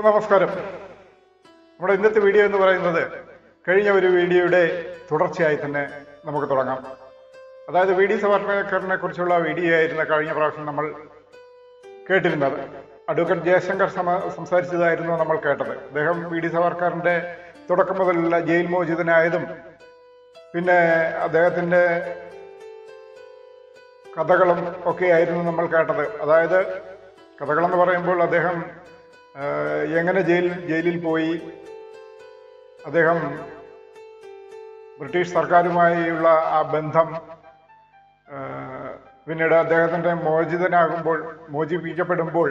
നമസ്കാരം. നമ്മുടെ ഇന്നത്തെ വീഡിയോ എന്ന് പറയുന്നത് കഴിഞ്ഞ ഒരു വീഡിയോയുടെ തുടർച്ചയായി തന്നെ നമുക്ക് തുടങ്ങാം. അതായത് വി ഡി സവർക്കറിനെ കുറിച്ചുള്ള വീഡിയോ ആയിരുന്ന കഴിഞ്ഞ പ്രാവശ്യം നമ്മൾ കേട്ടിരുന്നത്. അഡ്വക്കേറ്റ് ജയശങ്കർ സംസാരിച്ചതായിരുന്നു നമ്മൾ കേട്ടത്. അദ്ദേഹം വി ഡി സവർക്കറിന്റെ തുടക്കം മുതലുള്ള ജയിൽ മോചിതനായതും പിന്നെ അദ്ദേഹത്തിന്റെ കഥകളും ഒക്കെയായിരുന്നു നമ്മൾ കേട്ടത്. അതായത് കഥകളെന്ന് പറയുമ്പോൾ അദ്ദേഹം എങ്ങനെ ജയിലിൽ പോയി, അദ്ദേഹം ബ്രിട്ടീഷ് സർക്കാരുമായുള്ള ആ ബന്ധം, പിന്നീട് അദ്ദേഹത്തിൻ്റെ മോചിപ്പിക്കപ്പെടുമ്പോൾ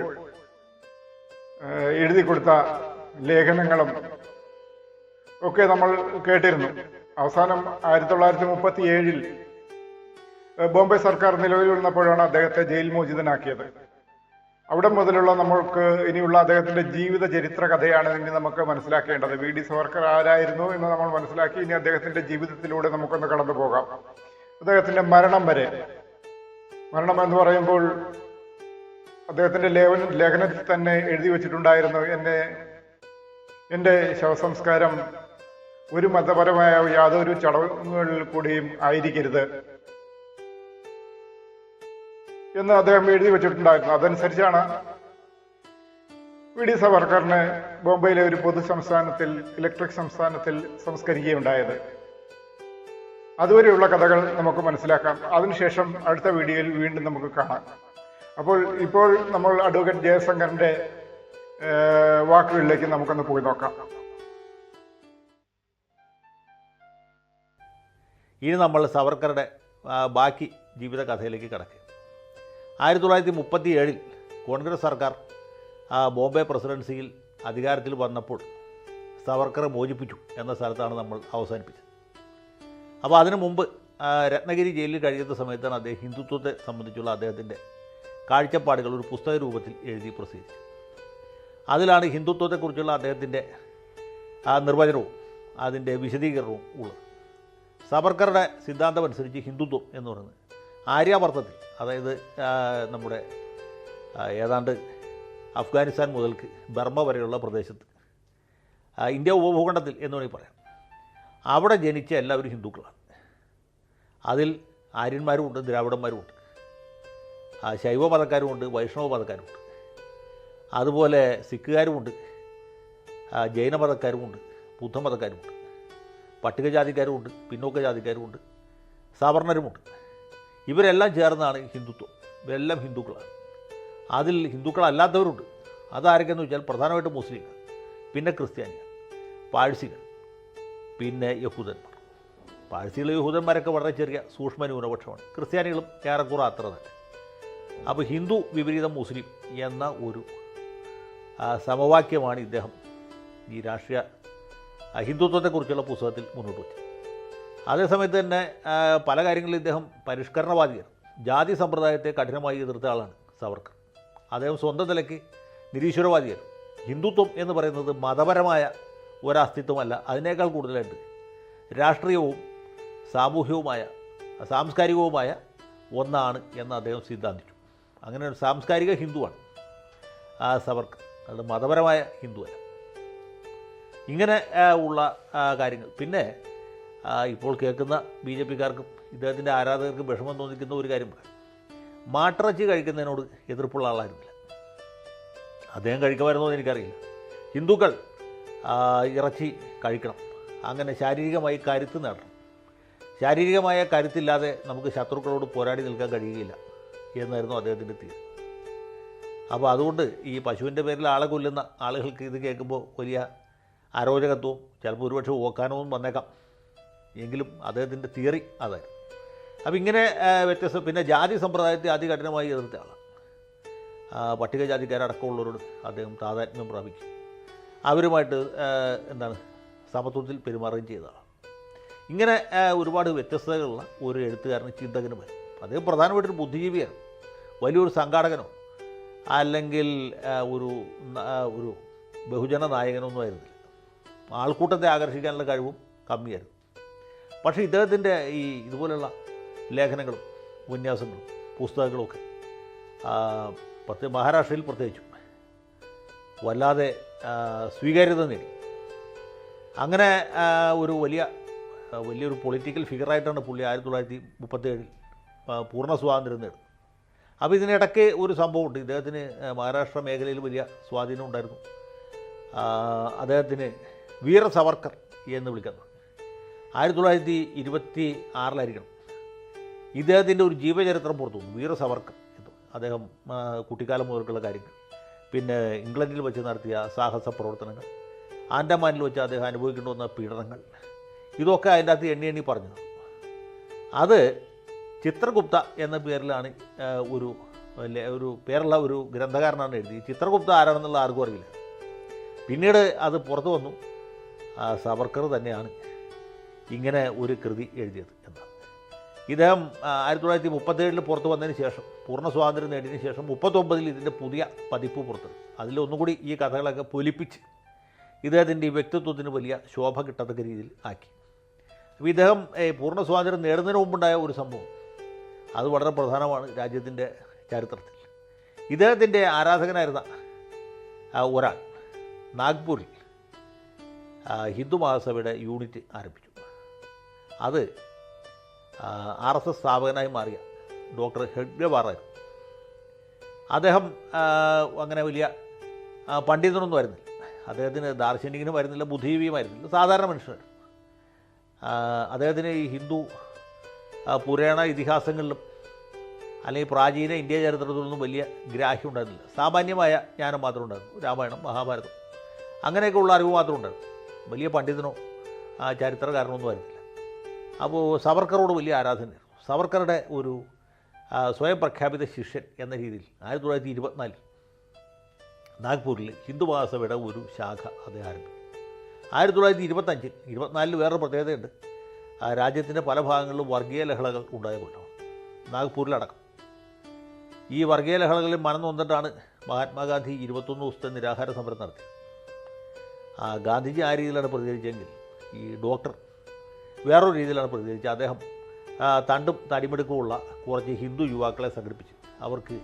എഴുതി കൊടുത്ത ലേഖനങ്ങളും ഒക്കെ നമ്മൾ കേട്ടിരുന്നു. അവസാനം 1937 ബോംബെ സർക്കാർ നിലവിൽ വന്നപ്പോഴാണ് അദ്ദേഹത്തെ ജയിൽ മോചിതനാക്കിയത്. അവിടെ മുതലുള്ള നമ്മൾക്ക് ഇനിയുള്ള അദ്ദേഹത്തിന്റെ ജീവിത ചരിത്ര കഥയാണ് ഇനി നമുക്ക് മനസ്സിലാക്കേണ്ടത്. വി ഡി സവർക്കർ ആരായിരുന്നു എന്ന് നമ്മൾ മനസ്സിലാക്കി. ഇനി അദ്ദേഹത്തിന്റെ ജീവിതത്തിലൂടെ നമുക്കൊന്ന് കടന്നു പോകാം. അദ്ദേഹത്തിന്റെ മരണം വരെ. മരണം എന്ന് പറയുമ്പോൾ അദ്ദേഹത്തിന്റെ ലേഖനത്തിൽ തന്നെ എഴുതി വെച്ചിട്ടുണ്ടായിരുന്നു, എൻ്റെ ശവസംസ്കാരം ഒരു മതപരമായ യാതൊരു ചടങ്ങുകളിൽ കൂടിയും ആയിരിക്കരുത് എന്ന് അദ്ദേഹം എഴുതി വെച്ചിട്ടുണ്ടായിരുന്നു. അതനുസരിച്ചാണ് വി ഡി സവർക്കറിനെ ബോംബെയിലെ ഒരു പൊതു സംസ്ഥാനത്തിൽ, ഇലക്ട്രിക് സംസ്ഥാനത്തിൽ സംസ്കരിക്കുകയുണ്ടായത്. അതുവരെയുള്ള കഥകൾ നമുക്ക് മനസ്സിലാക്കാം. അതിനുശേഷം അടുത്ത വീഡിയോയിൽ വീണ്ടും നമുക്ക് കാണാം. ഇപ്പോൾ നമ്മൾ അഡ്വക്കേറ്റ് ജയശങ്കറിന്റെ വാക്കുകളിലേക്ക് നമുക്കൊന്ന് പോയി നോക്കാം. ഇനി നമ്മൾ സവർക്കറുടെ ബാക്കി ജീവിത കഥയിലേക്ക് കിടക്കുക. 1937 കോൺഗ്രസ് സർക്കാർ ബോംബെ പ്രസിഡൻസിയിൽ അധികാരത്തിൽ വന്നപ്പോൾ സവർക്കറെ മോചിപ്പിച്ചു എന്ന സ്ഥലത്താണ് നമ്മൾ അവസാനിപ്പിച്ചത്. അപ്പോൾ അതിനു മുമ്പ് രത്നഗിരി ജയിലിൽ കഴിയുന്ന സമയത്താണ് അദ്ദേഹം ഹിന്ദുത്വത്തെ സംബന്ധിച്ചുള്ള അദ്ദേഹത്തിൻ്റെ കാഴ്ചപ്പാടുകൾ ഒരു പുസ്തക രൂപത്തിൽ എഴുതി പ്രസിദ്ധീകരിച്ചു. അതിലാണ് ഹിന്ദുത്വത്തെക്കുറിച്ചുള്ള അദ്ദേഹത്തിൻ്റെ നിർവചനവും അതിൻ്റെ വിശദീകരണവും ഉള്ളത്. സവർക്കറുടെ സിദ്ധാന്തമനുസരിച്ച് ഹിന്ദുത്വം എന്ന് പറയുന്നത് ആര്യാവർത്തത്തിൽ, അതായത് നമ്മുടെ ഏതാണ്ട് അഫ്ഗാനിസ്ഥാൻ മുതൽക്ക് ബർമ്മ വരെയുള്ള പ്രദേശത്ത്, ഇന്ത്യ ഉപഭൂഖണ്ഡത്തിൽ എന്ന് വേണമെങ്കിൽ പറയാം, അവിടെ ജനിച്ച എല്ലാവരും ഹിന്ദുക്കളാണ്. അതിൽ ആര്യന്മാരുമുണ്ട്, ദ്രാവിഡന്മാരുമുണ്ട്, ശൈവ മതക്കാരുമുണ്ട്, വൈഷ്ണവ മതക്കാരുമുണ്ട്, അതുപോലെ സിഖുകാരുമുണ്ട്, ജൈന മതക്കാരുമുണ്ട്, ബുദ്ധമതക്കാരുമുണ്ട്, പട്ടികജാതിക്കാരുമുണ്ട്, പിന്നോക്ക ജാതിക്കാരുമുണ്ട്, സവർണരുമുണ്ട്. ഇവരെല്ലാം ചേർന്നാണ് ഹിന്ദുത്വം. ഇവരെല്ലാം ഹിന്ദുക്കളാണ്. അതിൽ ഹിന്ദുക്കളല്ലാത്തവരുണ്ട്. അതാരൊക്കെയെന്ന് വെച്ചാൽ പ്രധാനമായിട്ടും മുസ്ലിങ്ങൾ, പിന്നെ ക്രിസ്ത്യാനികൾ, പാഴ്സികൾ, പിന്നെ യഹൂദന്മാർ. പാഴ്സികൾ യഹൂദന്മാരൊക്കെ വളരെ ചെറിയ സൂക്ഷ്മ ന്യൂനപക്ഷമാണ്. ക്രിസ്ത്യാനികളും ഏറെക്കുറെ അത്ര തന്നെ. അപ്പോൾ ഹിന്ദു വിപരീതം മുസ്ലിം എന്ന ഒരു സമവാക്യമാണ് ഇദ്ദേഹം ഈ രാഷ്ട്രീയ ഹിന്ദുത്വത്തെക്കുറിച്ചുള്ള പുസ്തകത്തിൽ മുന്നോട്ട് വച്ചത്. അതേസമയത്ത് തന്നെ പല കാര്യങ്ങളിലും ഇദ്ദേഹം പരിഷ്കരണവാദിയാണ്. ജാതി സമ്പ്രദായത്തെ കഠിനമായി എതിർത്ത ആളാണ് സവർക്കർ. അദ്ദേഹം സ്വന്തം നിലയ്ക്ക് നിരീശ്വരവാദിയാണ്. ഹിന്ദുത്വം എന്ന് പറയുന്നത് മതപരമായ ഒരസ്തിത്വമല്ല, അതിനേക്കാൾ കൂടുതലായിട്ട് രാഷ്ട്രീയവും സാമൂഹികവുമായ സാംസ്കാരികവുമായ ഒന്നാണ് എന്ന് അദ്ദേഹം സിദ്ധാന്തിച്ചു. അങ്ങനെ ഒരു സാംസ്കാരിക ഹിന്ദുവാണ് സവർക്കർ, അത് മതപരമായ ഹിന്ദുവല്ല. ഇങ്ങനെ ഉള്ള കാര്യങ്ങൾ. പിന്നെ ഇപ്പോൾ കേൾക്കുന്ന ബി ജെ പിക്കാർക്കും ഇദ്ദേഹത്തിൻ്റെ ആരാധകർക്കും വിഷമം തോന്നിക്കുന്ന ഒരു കാര്യം പറയാം. മാട്ടിറച്ചി കഴിക്കുന്നതിനോട് എതിർപ്പുള്ള ആളായിരുന്നില്ല. അദ്ദേഹം കഴിക്കുമായിരുന്നോ എന്ന് എനിക്കറിയില്ല. ഹിന്ദുക്കൾ ഇറച്ചി കഴിക്കണം, അങ്ങനെ ശാരീരികമായി കരുത്ത് നേടണം. ശാരീരികമായ കരുത്തില്ലാതെ നമുക്ക് ശത്രുക്കളോട് പോരാടി നിൽക്കാൻ കഴിയുകയില്ല എന്നായിരുന്നു അദ്ദേഹത്തിൻ്റെ തീരുമാനം. അപ്പോൾ അതുകൊണ്ട് ഈ പശുവിൻ്റെ പേരിൽ ആളെ കൊല്ലുന്ന ആളുകൾക്ക് ഇത് കേൾക്കുമ്പോൾ വലിയ അരോചകത്വവും ചിലപ്പോൾ ഒരുപക്ഷെ ഓക്കാനവും വന്നേക്കാം. എങ്കിലും അദ്ദേഹത്തിൻ്റെ തിയറി അതായിരുന്നു. അപ്പോൾ ഇങ്ങനെ വ്യത്യസ്ത. പിന്നെ ജാതി സമ്പ്രദായത്തെ അതികഠിനമായി എതിർത്ത ആളാണ്. പട്ടികജാതിക്കാരടക്കമുള്ളവരോട് അദ്ദേഹം താതാത്മ്യം പ്രാപിക്കും. അവരുമായിട്ട് സമത്വത്തിൽ പെരുമാറുകയും ചെയ്തതാണ്. ഇങ്ങനെ ഒരുപാട് വ്യത്യസ്തതകളുള്ള ഒരു എഴുത്തുകാരന്, ചിന്തകനുമായി. അദ്ദേഹം പ്രധാനമായിട്ടൊരു ബുദ്ധിജീവിയാണ്. വലിയൊരു സംഘാടകനോ അല്ലെങ്കിൽ ഒരു ബഹുജന നായകനൊന്നും ആയിരുന്നില്ല. ആൾക്കൂട്ടത്തെ ആകർഷിക്കാനുള്ള കഴിവും കമ്മിയായിരുന്നു. പക്ഷേ ഇദ്ദേഹത്തിൻ്റെ ഇതുപോലെയുള്ള ലേഖനങ്ങളും ഉപന്യാസങ്ങളും പുസ്തകങ്ങളുമൊക്കെ മഹാരാഷ്ട്രയിൽ പ്രത്യേകിച്ചും വല്ലാതെ സ്വീകാര്യത നേടി. അങ്ങനെ ഒരു വലിയൊരു പൊളിറ്റിക്കൽ ഫിഗറായിട്ടാണ് പുള്ളി 1937 പൂർണ്ണ സ്വാതന്ത്ര്യം നേടുന്നത്. അപ്പോൾ ഇതിനിടയ്ക്ക് ഒരു സംഭവമുണ്ട്. ഇദ്ദേഹത്തിന് മഹാരാഷ്ട്ര മേഖലയിൽ വലിയ സ്വാധീനം ഉണ്ടായിരുന്നു. അദ്ദേഹത്തിന് വീര സവർക്കർ എന്ന് വിളിക്കുന്നത് 1926 ഇദ്ദേഹത്തിൻ്റെ ഒരു ജീവചരിത്രം പുറത്തു വന്നു. വീര സവർക്കർ എന്ന്. അദ്ദേഹം കുട്ടിക്കാലം മുതൽക്കുള്ള കാര്യങ്ങൾ, പിന്നെ ഇംഗ്ലണ്ടിൽ വെച്ച് നടത്തിയ സാഹസ പ്രവർത്തനങ്ങൾ, ആൻഡമാനിൽ വെച്ച് അദ്ദേഹം അനുഭവിക്കേണ്ടി വന്ന പീഡനങ്ങൾ, ഇതൊക്കെ അതിൻ്റെ അകത്ത് എണ്ണി പറഞ്ഞു. അത് ചിത്രഗുപ്ത എന്ന പേരിലാണ് ഒരു പേരുള്ള ഒരു ഗ്രന്ഥകാരനാണ് എഴുതി. ചിത്രഗുപ്ത ആരാണെന്നുള്ള ആർക്കും അറിയില്ല. പിന്നീട് അത് പുറത്തു വന്നു, സവർക്കർ തന്നെയാണ് ഇങ്ങനെ ഒരു കൃതി എഴുതിയത് എന്നാണ്. ഇദ്ദേഹം 1937 പുറത്തു വന്നതിന് ശേഷം, പൂർണ്ണ സ്വാതന്ത്ര്യം നേടിയതിന് ശേഷം 1939 ഇതിൻ്റെ പുതിയ പതിപ്പ് പുറത്തിറങ്ങി. അതിലൊന്നുകൂടി ഈ കഥകളൊക്കെ പൊലിപ്പിച്ച് ഇദ്ദേഹത്തിൻ്റെ ഈ വ്യക്തിത്വത്തിന് വലിയ ശോഭ കിട്ടത്തക്ക രീതിയിൽ ആക്കി. അപ്പോൾ ഇദ്ദേഹം പൂർണ്ണ സ്വാതന്ത്ര്യം നേടുന്നതിന് മുമ്പുണ്ടായ ഒരു സംഭവം, അത് വളരെ പ്രധാനമാണ് രാജ്യത്തിൻ്റെ ചരിത്രത്തിൽ. ഇദ്ദേഹത്തിൻ്റെ ആരാധകനായിരുന്ന ഒരാൾ നാഗ്പൂരിൽ ഹിന്ദു മഹാസഭയുടെ യൂണിറ്റ് ആരംഭിച്ചു. അത് RSS സ്ഥാപകനായി മാറിയ ഡോക്ടർ ഹെഡ്ഗേവാറായിരുന്നു. അദ്ദേഹം അങ്ങനെ വലിയ പണ്ഡിതനൊന്നും ആയിരുന്നില്ല. അദ്ദേഹത്തിന് ദാർശനികനും ആയിരുന്നില്ല, ബുദ്ധിജീവിയുമായിരുന്നില്ല, സാധാരണ മനുഷ്യനായിരുന്നു. അദ്ദേഹത്തിന് ഈ ഹിന്ദു പുരാണ ഇതിഹാസങ്ങളിലും അല്ലെങ്കിൽ പ്രാചീന ഇന്ത്യ ചരിത്രത്തിലൊന്നും വലിയ ഗ്രാഹ്യം ഉണ്ടായിരുന്നില്ല. സാമാന്യമായ ജ്ഞാനം മാത്രം ഉണ്ടായിരുന്നു. രാമായണം, മഹാഭാരതം അങ്ങനെയൊക്കെയുള്ള അറിവ് മാത്രം ഉണ്ടായിരുന്നു. വലിയ പണ്ഡിതനോ ചരിത്രകാരനൊന്നും ആയിരുന്നില്ല. അപ്പോൾ സവർക്കറോട് വലിയ ആരാധനയായിരുന്നു. സവർക്കറുടെ ഒരു സ്വയം പ്രഖ്യാപിത ശിഷ്യൻ എന്ന രീതിയിൽ 1924 നാഗ്പൂരിൽ ഹിന്ദു മഹാസഭയുടെ ഒരു ശാഖ അദ്ദേഹം ആരംഭിച്ചു. 1924 വേറൊരു പ്രത്യേകതയുണ്ട്. രാജ്യത്തിൻ്റെ പല ഭാഗങ്ങളിലും വർഗീയ ലഹളകൾ ഉണ്ടായ കൊല്ലമാണ്, നാഗ്പൂരിലടക്കം. ഈ വർഗീയ ലഹളകളിൽ മനം നൊന്നിട്ടാണ് മഹാത്മാഗാന്ധി 21 ദിവസത്തെ നിരാഹാര സമരം നടത്തിയത്. ഗാന്ധിജി ആ രീതിയിലാണ് പ്രതികരിച്ചെങ്കിൽ ഈ ഡോക്ടർ വേറൊരു രീതിയിലാണ് പ്രതികരിച്ചത്. അദ്ദേഹം തണ്ടും തടിമെടുക്കുമുള്ള കുറച്ച് ഹിന്ദു യുവാക്കളെ സംഘടിപ്പിച്ചു. അവർക്ക്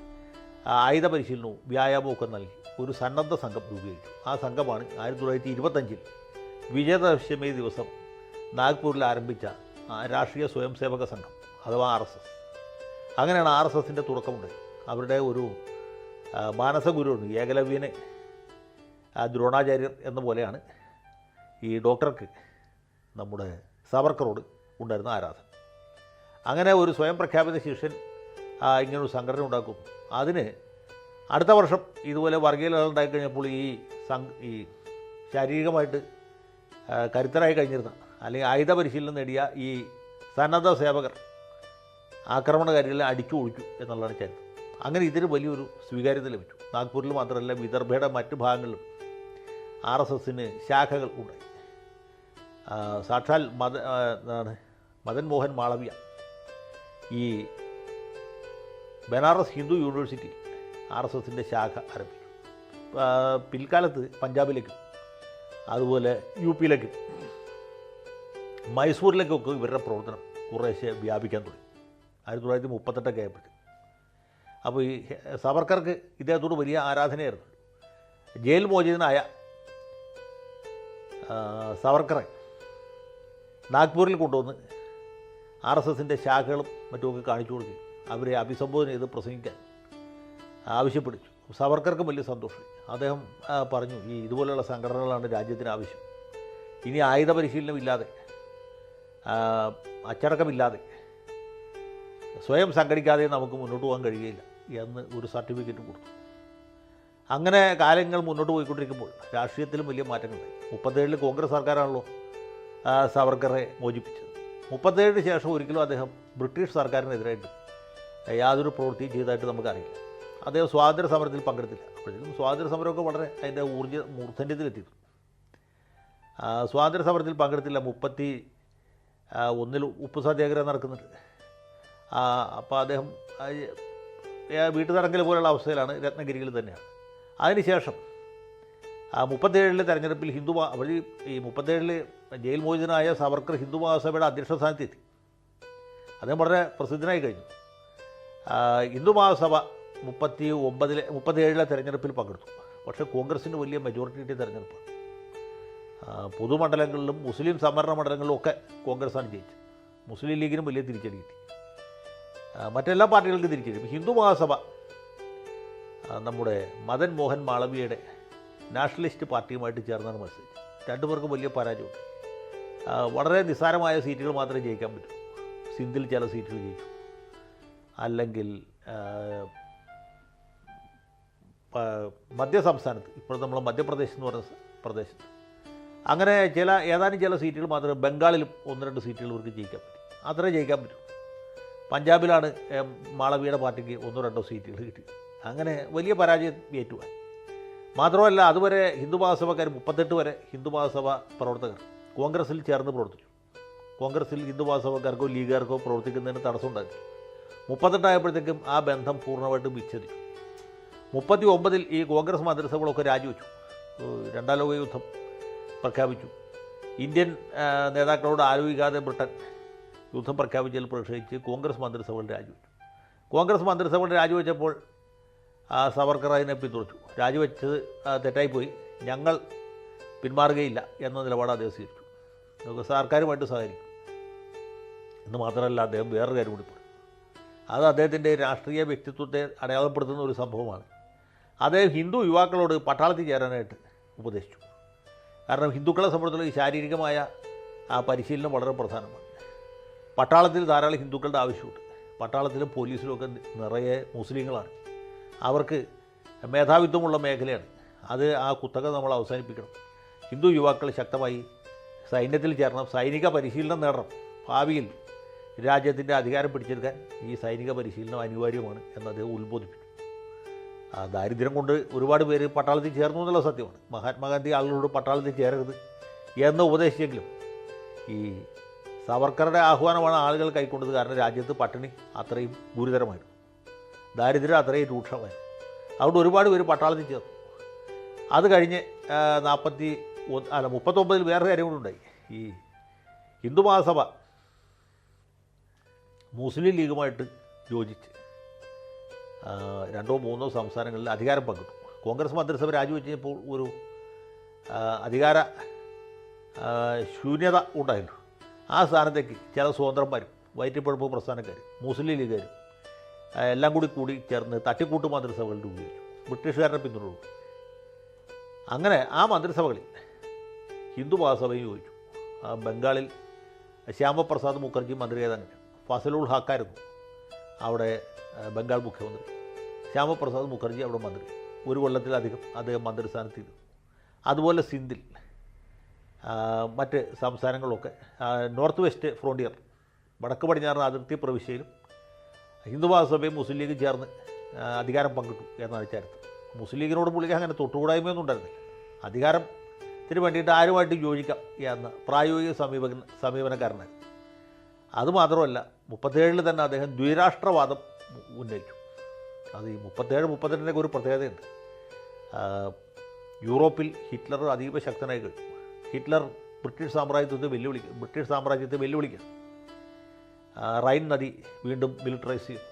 ആയുധ പരിശീലനവും വ്യായാമവും ഒക്കെ നൽകി ഒരു സന്നദ്ധ സംഘം രൂപീകരിച്ചു. ആ സംഘമാണ് 1925 വിജയദശമി ദിവസം നാഗ്പൂരിൽ ആരംഭിച്ച രാഷ്ട്രീയ സ്വയം സേവക സംഘം അഥവാ RSS. അങ്ങനെയാണ് RSSൻ്റെ തുടക്കമുണ്ടായി. അവരുടെ ഒരു മാനസഗുരുവുണ്ട്, ഏകലവ്യനെ ദ്രോണാചാര്യർ എന്ന പോലെയാണ് ഈ ഡോക്ടർക്ക് നമ്മുടെ സവർക്കറോട് ഉണ്ടായിരുന്ന ആരാധന. അങ്ങനെ ഒരു സ്വയം പ്രഖ്യാപിത ശിഷ്യൻ ഇങ്ങനൊരു സംഘടന ഉണ്ടാക്കും. അതിന് അടുത്ത വർഷം ഇതുപോലെ വർഗീയ ലഹള ഉണ്ടായിക്കഴിഞ്ഞപ്പോൾ ഈ ശാരീരികമായിട്ട് കരുത്തരായി കഴിഞ്ഞിരുന്ന അല്ലെങ്കിൽ ആയുധ പരിശീലനം നേടിയ ഈ സന്നദ്ധ സേവകർ ആക്രമണകാരികളെ അടിച്ചു ഒഴിച്ചു എന്നുള്ളതാണ് ചരിത്രം. അങ്ങനെ ഇതിന് വലിയൊരു സ്വീകാര്യത ലഭിച്ചു. നാഗ്പൂരിൽ മാത്രമല്ല, വിദർഭയുടെ മറ്റു ഭാഗങ്ങളിലും RSSന് ശാഖകൾ ഉണ്ടായി. സാക്ഷാൽ മദൻ മോഹൻ മാളവ്യ ഈ ബനാറസ് ഹിന്ദു യൂണിവേഴ്സിറ്റി RSSൻ്റെ ശാഖ ആരംഭിച്ചു. പിൽക്കാലത്ത് പഞ്ചാബിലേക്കും അതുപോലെ UP-യിലേക്കും മൈസൂരിലേക്കൊക്കെ ഇവരുടെ പ്രവർത്തനം കുറേശ്ശെ വ്യാപിക്കാൻ തുടങ്ങി 1938 ആയപ്പോഴത്തേക്ക്. അപ്പോൾ ഈ സവർക്കർക്ക് ഇദ്ദേഹത്തോട് വലിയ ആരാധനയായിരുന്നു. ജയിൽ മോചിതനായ സവർക്കറെ നാഗ്പൂരിൽ കൊണ്ടുവന്ന് RSSൻ്റെ ശാഖകളും മറ്റുമൊക്കെ കാണിച്ചു കൊടുക്കുകയും അവരെ അഭിസംബോധന ചെയ്ത് പ്രസംഗിക്കാൻ ആവശ്യപ്പെട്ടു. സവർക്കർക്കും വലിയ സന്തോഷം. അദ്ദേഹം പറഞ്ഞു, ഇതുപോലെയുള്ള സംഘടനകളാണ് രാജ്യത്തിന് ആവശ്യം. ഇനി ആയുധ പരിശീലനമില്ലാതെ, അച്ചടക്കമില്ലാതെ, സ്വയം സംഘടിക്കാതെ നമുക്ക് മുന്നോട്ട് പോകാൻ കഴിയുകയില്ല എന്ന് ഒരു സർട്ടിഫിക്കറ്റ് കൊടുത്തു. അങ്ങനെ കാലങ്ങൾ മുന്നോട്ട് പോയിക്കൊണ്ടിരിക്കുമ്പോൾ രാഷ്ട്രീയത്തിലും വലിയ മാറ്റങ്ങളുണ്ടായി. 37 കോൺഗ്രസ് സർക്കാരാണല്ലോ സവർക്കറെ മോചിപ്പിച്ചത്. 37 ശേഷം ഒരിക്കലും അദ്ദേഹം ബ്രിട്ടീഷ് സർക്കാരിനെതിരായിട്ട് യാതൊരു പ്രവൃത്തിയും ചെയ്തതായിട്ട് നമുക്കറിയില്ല. അദ്ദേഹം സ്വാതന്ത്ര്യ സമരത്തിൽ പങ്കെടുത്തില്ല. അപ്പോഴേക്കും സ്വാതന്ത്ര്യ സമരമൊക്കെ വളരെ അതിൻ്റെ മൂർധന്യത്തിലെത്തിയിരുന്നു. സ്വാതന്ത്ര്യ സമരത്തിൽ പങ്കെടുത്തില്ല. 31 ഉപ്പ് സത്യാഗ്രഹം നടക്കുന്നുണ്ട്. അപ്പോൾ അദ്ദേഹം വീട്ടുതടങ്കൽ പോലുള്ള അവസ്ഥയിലാണ്, രത്നഗിരിയിൽ തന്നെയാണ്. അതിനുശേഷം 37 തെരഞ്ഞെടുപ്പിൽ ഈ 37 ജയിൽ മോചിതനായ സവർക്കർ ഹിന്ദു മഹാസഭയുടെ അധ്യക്ഷ സ്ഥാനത്തെത്തി. അദ്ദേഹം വളരെ പ്രസിദ്ധനായി കഴിഞ്ഞു. ഹിന്ദു മഹാസഭ 37 തെരഞ്ഞെടുപ്പിൽ പങ്കെടുത്തു. പക്ഷേ കോൺഗ്രസിന് വലിയ മെജോറിറ്റി കിട്ടിയ തെരഞ്ഞെടുപ്പാണ്. പൊതുമണ്ഡലങ്ങളിലും മുസ്ലിം സംവരണ മണ്ഡലങ്ങളിലും ഒക്കെ കോൺഗ്രസ്സാണ് ജയിച്ചത്. മുസ്ലിം ലീഗിനും വലിയ തിരിച്ചടി കിട്ടി. മറ്റെല്ലാ പാർട്ടികൾക്കും തിരിച്ചടി. ഹിന്ദു മഹാസഭ നമ്മുടെ മദൻ മോഹൻ മാളവ്യയുടെ നാഷണലിസ്റ്റ് പാർട്ടിയുമായിട്ട് ചേർന്നാണ് മത്സരിച്ചത്. രണ്ടുപേർക്കും വലിയ പരാജയമുണ്ട്. വളരെ നിസ്സാരമായ സീറ്റുകൾ മാത്രമേ ജയിക്കാൻ പറ്റൂ. സിന്ധിൽ ചില സീറ്റുകൾ ജയിച്ചു, അല്ലെങ്കിൽ മധ്യ സംസ്ഥാനത്ത്, ഇപ്പോൾ നമ്മൾ മധ്യപ്രദേശ് എന്ന് പറയുന്ന പ്രദേശത്ത് അങ്ങനെ ഏതാനും ചില സീറ്റുകൾ മാത്രമേ, ബംഗാളിലും 1-2 സീറ്റുകൾ ഇവർക്ക് ജയിക്കാൻ പറ്റും. അത്രേ ജയിക്കാൻ പറ്റും. പഞ്ചാബിലാണ് മാളവിയുടെ പാർട്ടിക്ക് 1-2 സീറ്റുകൾ കിട്ടി. അങ്ങനെ വലിയ പരാജയം ഏറ്റുവാൻ. മാത്രമല്ല, അതുവരെ ഹിന്ദു മഹാസഭക്കാർ 38 വരെ ഹിന്ദു മഹാസഭ പ്രവർത്തകർ കോൺഗ്രസ്സിൽ ചേർന്ന് പ്രവർത്തിച്ചു. കോൺഗ്രസ്സിൽ ഹിന്ദു മഹാസഭക്കാർക്കോ ലീഗുകാർക്കോ പ്രവർത്തിക്കുന്നതിന് തടസ്സമുണ്ടാക്കി. 38 ആയപ്പോഴത്തേക്കും ആ ബന്ധം പൂർണ്ണമായിട്ടും വിച്ഛേദിച്ചു. 39 ഈ കോൺഗ്രസ് മന്ത്രിസഭകളൊക്കെ രാജിവെച്ചു. 2ാം ലോക യുദ്ധം പ്രഖ്യാപിച്ചു. ഇന്ത്യൻ നേതാക്കളോട് ആലോചിക്കാതെ ബ്രിട്ടൻ യുദ്ധം പ്രഖ്യാപിച്ചതിൽ പ്രതിഷേധിച്ച് കോൺഗ്രസ് മന്ത്രിസഭകൾ രാജിവെച്ചു. കോൺഗ്രസ് മന്ത്രിസഭകൾ രാജിവെച്ചപ്പോൾ സവർക്കർ അതിനെ പിന്തുണച്ചു. രാജിവെച്ചത് തെറ്റായിപ്പോയി, ഞങ്ങൾ പിന്മാറുകയില്ല എന്ന നിലപാട് അദ്ദേഹം സ്വീകരിച്ചു. നമുക്ക് സർക്കാരുമായിട്ട് സഹകരിക്കും എന്ന് മാത്രമല്ല, അദ്ദേഹം വേറൊരു കാര്യം കൂടി പറഞ്ഞു. അത് അദ്ദേഹത്തിൻ്റെ രാഷ്ട്രീയ വ്യക്തിത്വത്തെ അടയാളപ്പെടുത്തുന്ന ഒരു സംഭവമാണ്. അദ്ദേഹം ഹിന്ദു യുവാക്കളോട് പട്ടാളത്തിൽ ചേരാനായിട്ട് ഉപദേശിച്ചു. കാരണം ഹിന്ദുക്കളെ സംബന്ധിച്ചുള്ള ഈ ശാരീരികമായ പരിശീലനം വളരെ പ്രധാനമാണ്. പട്ടാളത്തിൽ ധാരാളം ഹിന്ദുക്കളുടെ ആവശ്യമുണ്ട്. പട്ടാളത്തിലും പോലീസിലുമൊക്കെ നിറയെ മുസ്ലിങ്ങളാണ്. അവർക്ക് മേധാവിത്വമുള്ള മേഖലയാണ്. അത് ആ കുത്തക നമ്മൾ അവസാനിപ്പിക്കണം. ഹിന്ദു യുവാക്കൾ ശക്തമായി സൈന്യത്തിൽ ചേരണം, സൈനിക പരിശീലനം നേടണം. ഭാവിയിൽ രാജ്യത്തിൻ്റെ അധികാരം പിടിച്ചെടുക്കാൻ ഈ സൈനിക പരിശീലനം അനിവാര്യമാണ് എന്ന് അദ്ദേഹം ഉത്ബോധിപ്പിച്ചു. ദാരിദ്ര്യം കൊണ്ട് ഒരുപാട് പേര് പട്ടാളത്തിൽ ചേർന്നു എന്നുള്ള സത്യമാണ്. മഹാത്മാഗാന്ധി ആളുകളോട് പട്ടാളത്തിൽ ചേരരുത് എന്ന് ഉപദേശിച്ചെങ്കിലും ഈ സവർക്കറുടെ ആഹ്വാനമാണ് ആളുകൾ കൈക്കൊണ്ടത്. കാരണം രാജ്യത്ത് പട്ടിണി അത്രയും ഗുരുതരമായിരുന്നു, ദാരിദ്ര്യം അത്രയും രൂക്ഷമായിരുന്നു. അതുകൊണ്ട് ഒരുപാട് പേര് പട്ടാളത്തിൽ ചേർന്നു. അത് കഴിഞ്ഞ് 39 വേറെ കാര്യം കൊണ്ടുണ്ടായി. ഈ ഹിന്ദു മഹാസഭ മുസ്ലിം ലീഗുമായിട്ട് യോജിച്ച് 2-3 സംസ്ഥാനങ്ങളിൽ അധികാരം പങ്കിട്ടു. കോൺഗ്രസ് മന്ത്രിസഭ രാജിവെച്ചപ്പോൾ ഒരു അധികാര ശൂന്യത ഉണ്ടായിരുന്നു. ആ സ്ഥാനത്തേക്ക് ചില സ്വതന്ത്രന്മാരും വയറ്റിപ്പഴപ്പ് പ്രസ്ഥാനക്കാരും മുസ്ലിം ലീഗുകാരും എല്ലാം കൂടി ചേർന്ന് തട്ടിക്കൂട്ട് മന്ത്രിസഭകൾ രൂപീകരിച്ചു. ബ്രിട്ടീഷുകാരുടെ പിന്തുണ. അങ്ങനെ ആ മന്ത്രിസഭകളിൽ ഹിന്ദു മഹാസഭയും യോജിച്ചു. ബംഗാളിൽ ശ്യാമപ്രസാദ് മുഖർജി മന്ത്രിയായതങ്ങനെ. ഫസലുൽ ഹക്കായിരുന്നു അവിടെ ബംഗാൾ മുഖ്യമന്ത്രി. ശ്യാമപ്രസാദ് മുഖർജി അവിടെ മന്ത്രി. 1 കൊല്ലത്തിലധികം അദ്ദേഹം മന്ത്രിസ്ഥാനത്തിരുന്നു. അതുപോലെ സിന്ധിൽ മറ്റ് സംസ്ഥാനങ്ങളിലൊക്കെ നോർത്ത് വെസ്റ്റ് ഫ്രോണ്ടിയർ വടക്ക് പടിഞ്ഞാറൻ അതിർത്തി പ്രവിശ്യയിലും ഹിന്ദു മഹാസഭയും മുസ്ലിം ലീഗും ചേർന്ന് അധികാരം പങ്കിട്ടു എന്നാണ് ചരിത്രം. മുസ്ലിം ലീഗിനോട് പുള്ളിക്ക് അങ്ങനെ തൊട്ടുകൂടായ്മയൊന്നും ഉണ്ടായിരുന്നില്ല. അധികാരത്തിന് വേണ്ടിയിട്ട് ആരുമായിട്ട് യോജിക്കാം എന്ന പ്രായോഗിക സമീപനക്കാരനായിരുന്നു. അതുമാത്രമല്ല, 37 തന്നെ അദ്ദേഹം ദ്വിരാഷ്ട്രവാദം ഉന്നയിച്ചു. അത് ഈ 37-38 ഒരു പ്രത്യേകതയുണ്ട്. യൂറോപ്പിൽ ഹിറ്റ്ലർ അതീവ ശക്തനായി കഴിഞ്ഞു. ഹിറ്റ്ലർ ബ്രിട്ടീഷ് സാമ്രാജ്യത്തെ വെല്ലുവിളിക്കണം. റൈൻ നദി വീണ്ടും മിലിറ്ററൈസ് ചെയ്തു.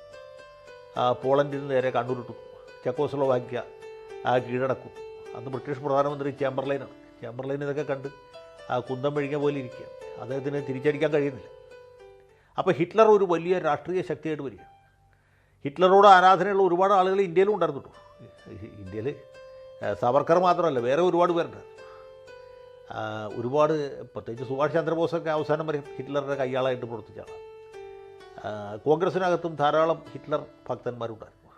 പോളണ്ടിന് നേരെ കണ്ണുരുട്ടു. ചെക്കോസ്ലോവാക്യ കീഴടക്കും. അന്ന് ബ്രിട്ടീഷ് പ്രധാനമന്ത്രി ചേംബർലൈനാണ്. ചേംബർലൈൻ ഇതൊക്കെ കണ്ട് കുന്തം മെഴുകിയ പോലെ ഇരിക്കുക. അദ്ദേഹത്തിന് തിരിച്ചടിക്കാൻ കഴിയുന്നില്ല. അപ്പോൾ ഹിറ്റ്ലർ ഒരു വലിയ രാഷ്ട്രീയ ശക്തിയായിട്ട് വരിക. ഹിറ്റ്ലറോട് ആരാധനയുള്ള ഒരുപാട് ആളുകൾ ഇന്ത്യയിലും ഉണ്ടായിരുന്നു കേട്ടോ. ഇന്ത്യയിൽ സവർക്കർ മാത്രമല്ല, വേറെ ഒരുപാട് പേരുണ്ട്. ഒരുപാട്, പ്രത്യേകിച്ച് സുഭാഷ് ചന്ദ്രബോസൊക്കെ അവസാനം വരെ ഹിറ്റ്ലറുടെ കയ്യാളായിട്ട് പ്രവർത്തിച്ചാണ്. കോൺഗ്രസ്സിനകത്തും ധാരാളം ഹിറ്റ്ലർ ഭക്തന്മാരുണ്ടായിരുന്നു.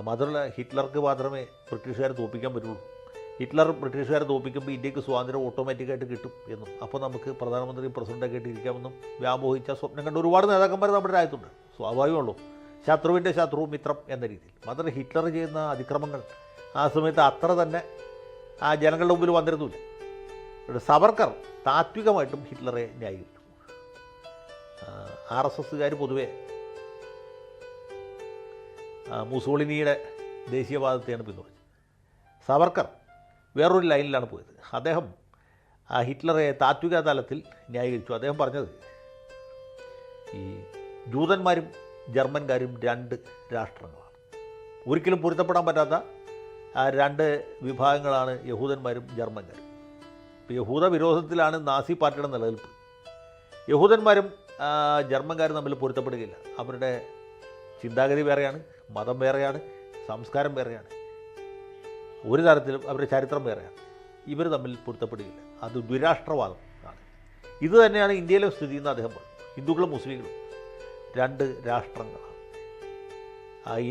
മാത്രമല്ല, ഹിറ്റ്ലർക്ക് മാത്രമേ ബ്രിട്ടീഷുകാരെ തോൽപ്പിക്കാൻ പറ്റുള്ളൂ. ഹിറ്റ്ലർ ബ്രിട്ടീഷുകാരെ തോൽപ്പിക്കുമ്പോൾ ഇന്ത്യക്ക് സ്വാതന്ത്ര്യം ഓട്ടോമാറ്റിക്കായിട്ട് കിട്ടും എന്നും അപ്പോൾ നമുക്ക് പ്രധാനമന്ത്രി പ്രസിഡൻ്റൊക്കെ ആയിട്ട് ഇരിക്കാമെന്നും വ്യാമോഹിച്ച സ്വപ്നം കണ്ട ഒരുപാട് നേതാക്കന്മാർ നമ്മുടെ രാജ്യത്തുണ്ട്. സ്വാഭാവികമുള്ളൂ, ശത്രുവിൻ്റെ ശത്രു മിത്രം എന്ന രീതിയിൽ. മാത്രമല്ല, ഹിറ്റ്ലർ ചെയ്യുന്ന അതിക്രമങ്ങൾ ആ സമയത്ത് അത്ര തന്നെ ആ ജനങ്ങളുടെ മുമ്പിൽ വന്നിരുന്നില്ല. സവർക്കർ താത്വികമായിട്ടും ഹിറ്റ്ലറെ ന്യായീകരിച്ചു. RSSകാർ പൊതുവെ മുസോളിനിയുടെ ദേശീയവാദത്തെയാണ് പിന്തുണച്ചത്. സവർക്കർ വേറൊരു ലൈനിലാണ് പോയത്. അദ്ദേഹം ഹിറ്റ്ലറെ താത്വിക തലത്തിൽ ന്യായീകരിച്ചു. അദ്ദേഹം പറഞ്ഞത് ഈ ജൂതന്മാരും ജർമ്മൻകാരും 2 രാഷ്ട്രങ്ങളാണ്. ഒരിക്കലും പൊരുത്തപ്പെടാൻ പറ്റാത്ത രണ്ട് വിഭാഗങ്ങളാണ് യഹൂദന്മാരും ജർമ്മൻകാരും. ഇപ്പോൾ യഹൂദ വിരോധത്തിലാണ് നാസി പാർട്ടിയുടെ നിലനിൽപ്പ്. യഹൂദന്മാരും ജർമ്മൻകാരും തമ്മിൽ പൊരുത്തപ്പെടുകയില്ല. അവരുടെ ചിന്താഗതി വേറെയാണ്, മതം വേറെയാണ്, സംസ്കാരം വേറെയാണ്, ഒരു തരത്തിലും അവരുടെ ചരിത്രം വേറെയാണ്. ഇവർ തമ്മിൽ പൊരുത്തപ്പെടുകയില്ല. അത് ദ്വിരാഷ്ട്രവാദം ആണ്. ഇത് തന്നെയാണ് ഇന്ത്യയിലെ സ്ഥിതി എന്ന് അദ്ദേഹം പറഞ്ഞു. ഹിന്ദുക്കളും മുസ്ലിങ്ങളും രണ്ട് രാഷ്ട്രങ്ങളാണ്.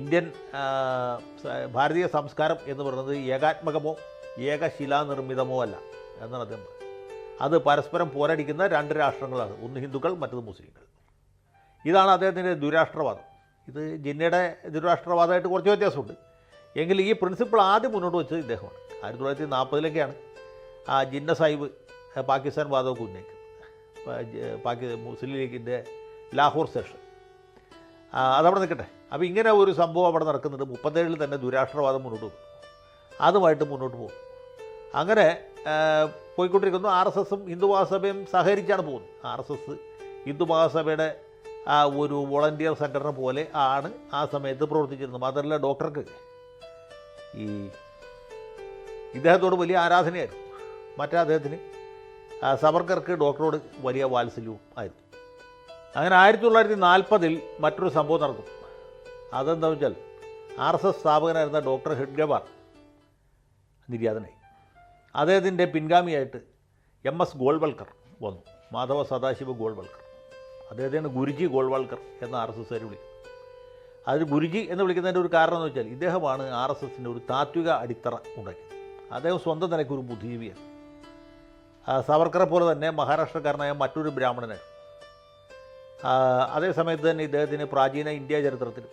ഇന്ത്യൻ ഭാരതീയ സംസ്കാരം എന്ന് പറയുന്നത് ഏകാത്മകമോ ഏകശിലാനിർമ്മിതമോ അല്ല എന്നാണ് അദ്ദേഹം പറഞ്ഞത്. അത് പരസ്പരം പോരടിക്കുന്ന രണ്ട് രാഷ്ട്രങ്ങളാണ്, ഒന്ന് ഹിന്ദുക്കൾ, മറ്റത് മുസ്ലിങ്ങൾ. ഇതാണ് അദ്ദേഹത്തിൻ്റെ ദ്വിരാഷ്ട്രവാദം. ഇത് ജിന്നയുടെ ദ്വിരാഷ്ട്രവാദമായിട്ട് കുറച്ച് വ്യത്യാസമുണ്ട്. എങ്കിൽ ഈ പ്രിൻസിപ്പിൾ ആദ്യം മുന്നോട്ട് വെച്ചത് ഇദ്ദേഹമാണ്. 1940 ജിന്ന സാഹിബ് പാകിസ്ഥാൻ വാദമൊക്കെ ഉന്നയിക്കുന്നത്, മുസ്ലിം ലീഗിൻ്റെ ലാഹോർ സെഷൻ. അതവിടെ നിൽക്കട്ടെ. അപ്പോൾ ഇങ്ങനെ ഒരു സംഭവം അവിടെ നടക്കുന്നുണ്ട്. 37 തന്നെ ദുരാഷ്ട്രവാദം മുന്നോട്ട് പോകും, അതുമായിട്ട് മുന്നോട്ട് പോകും. അങ്ങനെ പോയിക്കൊണ്ടിരിക്കുന്നു. RSSും ഹിന്ദു മഹാസഭയും സഹകരിച്ചാണ് പോകുന്നത്. RSS ഹിന്ദു മഹാസഭയുടെ ഒരു വോളണ്ടിയർ സംഘടന പോലെ ആണ് ആ സമയത്ത് പ്രവർത്തിച്ചിരുന്നത്. മാത്രമല്ല ഡോക്ടർക്ക് ഇദ്ദേഹത്തോട് വലിയ ആരാധനയായിരുന്നു. മറ്റേ അദ്ദേഹത്തിന് സവർക്കർക്ക് ഡോക്ടറോട് വലിയ വാത്സല്യവും ആയിരുന്നു. അങ്ങനെ 1940 മറ്റൊരു സംഭവം നടക്കും. അതെന്താണെന്ന് വെച്ചാൽ RSS സ്ഥാപകനായിരുന്ന ഡോക്ടർ ഹെഡ്ഗവാർ നിര്യാതനായി. അദ്ദേഹത്തിൻ്റെ പിൻഗാമിയായിട്ട് MS ഗോൾവൽക്കർ വന്നു, മാധവ സദാശിവ ഗോൾവൽക്കർ. അദ്ദേഹത്തിന് ഗുരുജി ഗോൾവൽക്കർ എന്ന RSSകാർ വിളിക്കും. അതിന് ഗുരുജി എന്ന് വിളിക്കുന്നതിൻ്റെ ഒരു കാരണം എന്ന് വെച്ചാൽ ഇദ്ദേഹമാണ് RSSൻ്റെ ഒരു താത്വിക അടിത്തറ ഉണ്ടാക്കിയത്. അദ്ദേഹം സ്വന്തം നിലയ്ക്ക് ഒരു ബുദ്ധിജീവിയാണ്. സവർക്കറെ പോലെ തന്നെ മഹാരാഷ്ട്രക്കാരനായ മറ്റൊരു ബ്രാഹ്മണനാണ്. അതേസമയത്ത് തന്നെ ഇദ്ദേഹത്തിന് പ്രാചീന ഇന്ത്യ ചരിത്രത്തിലും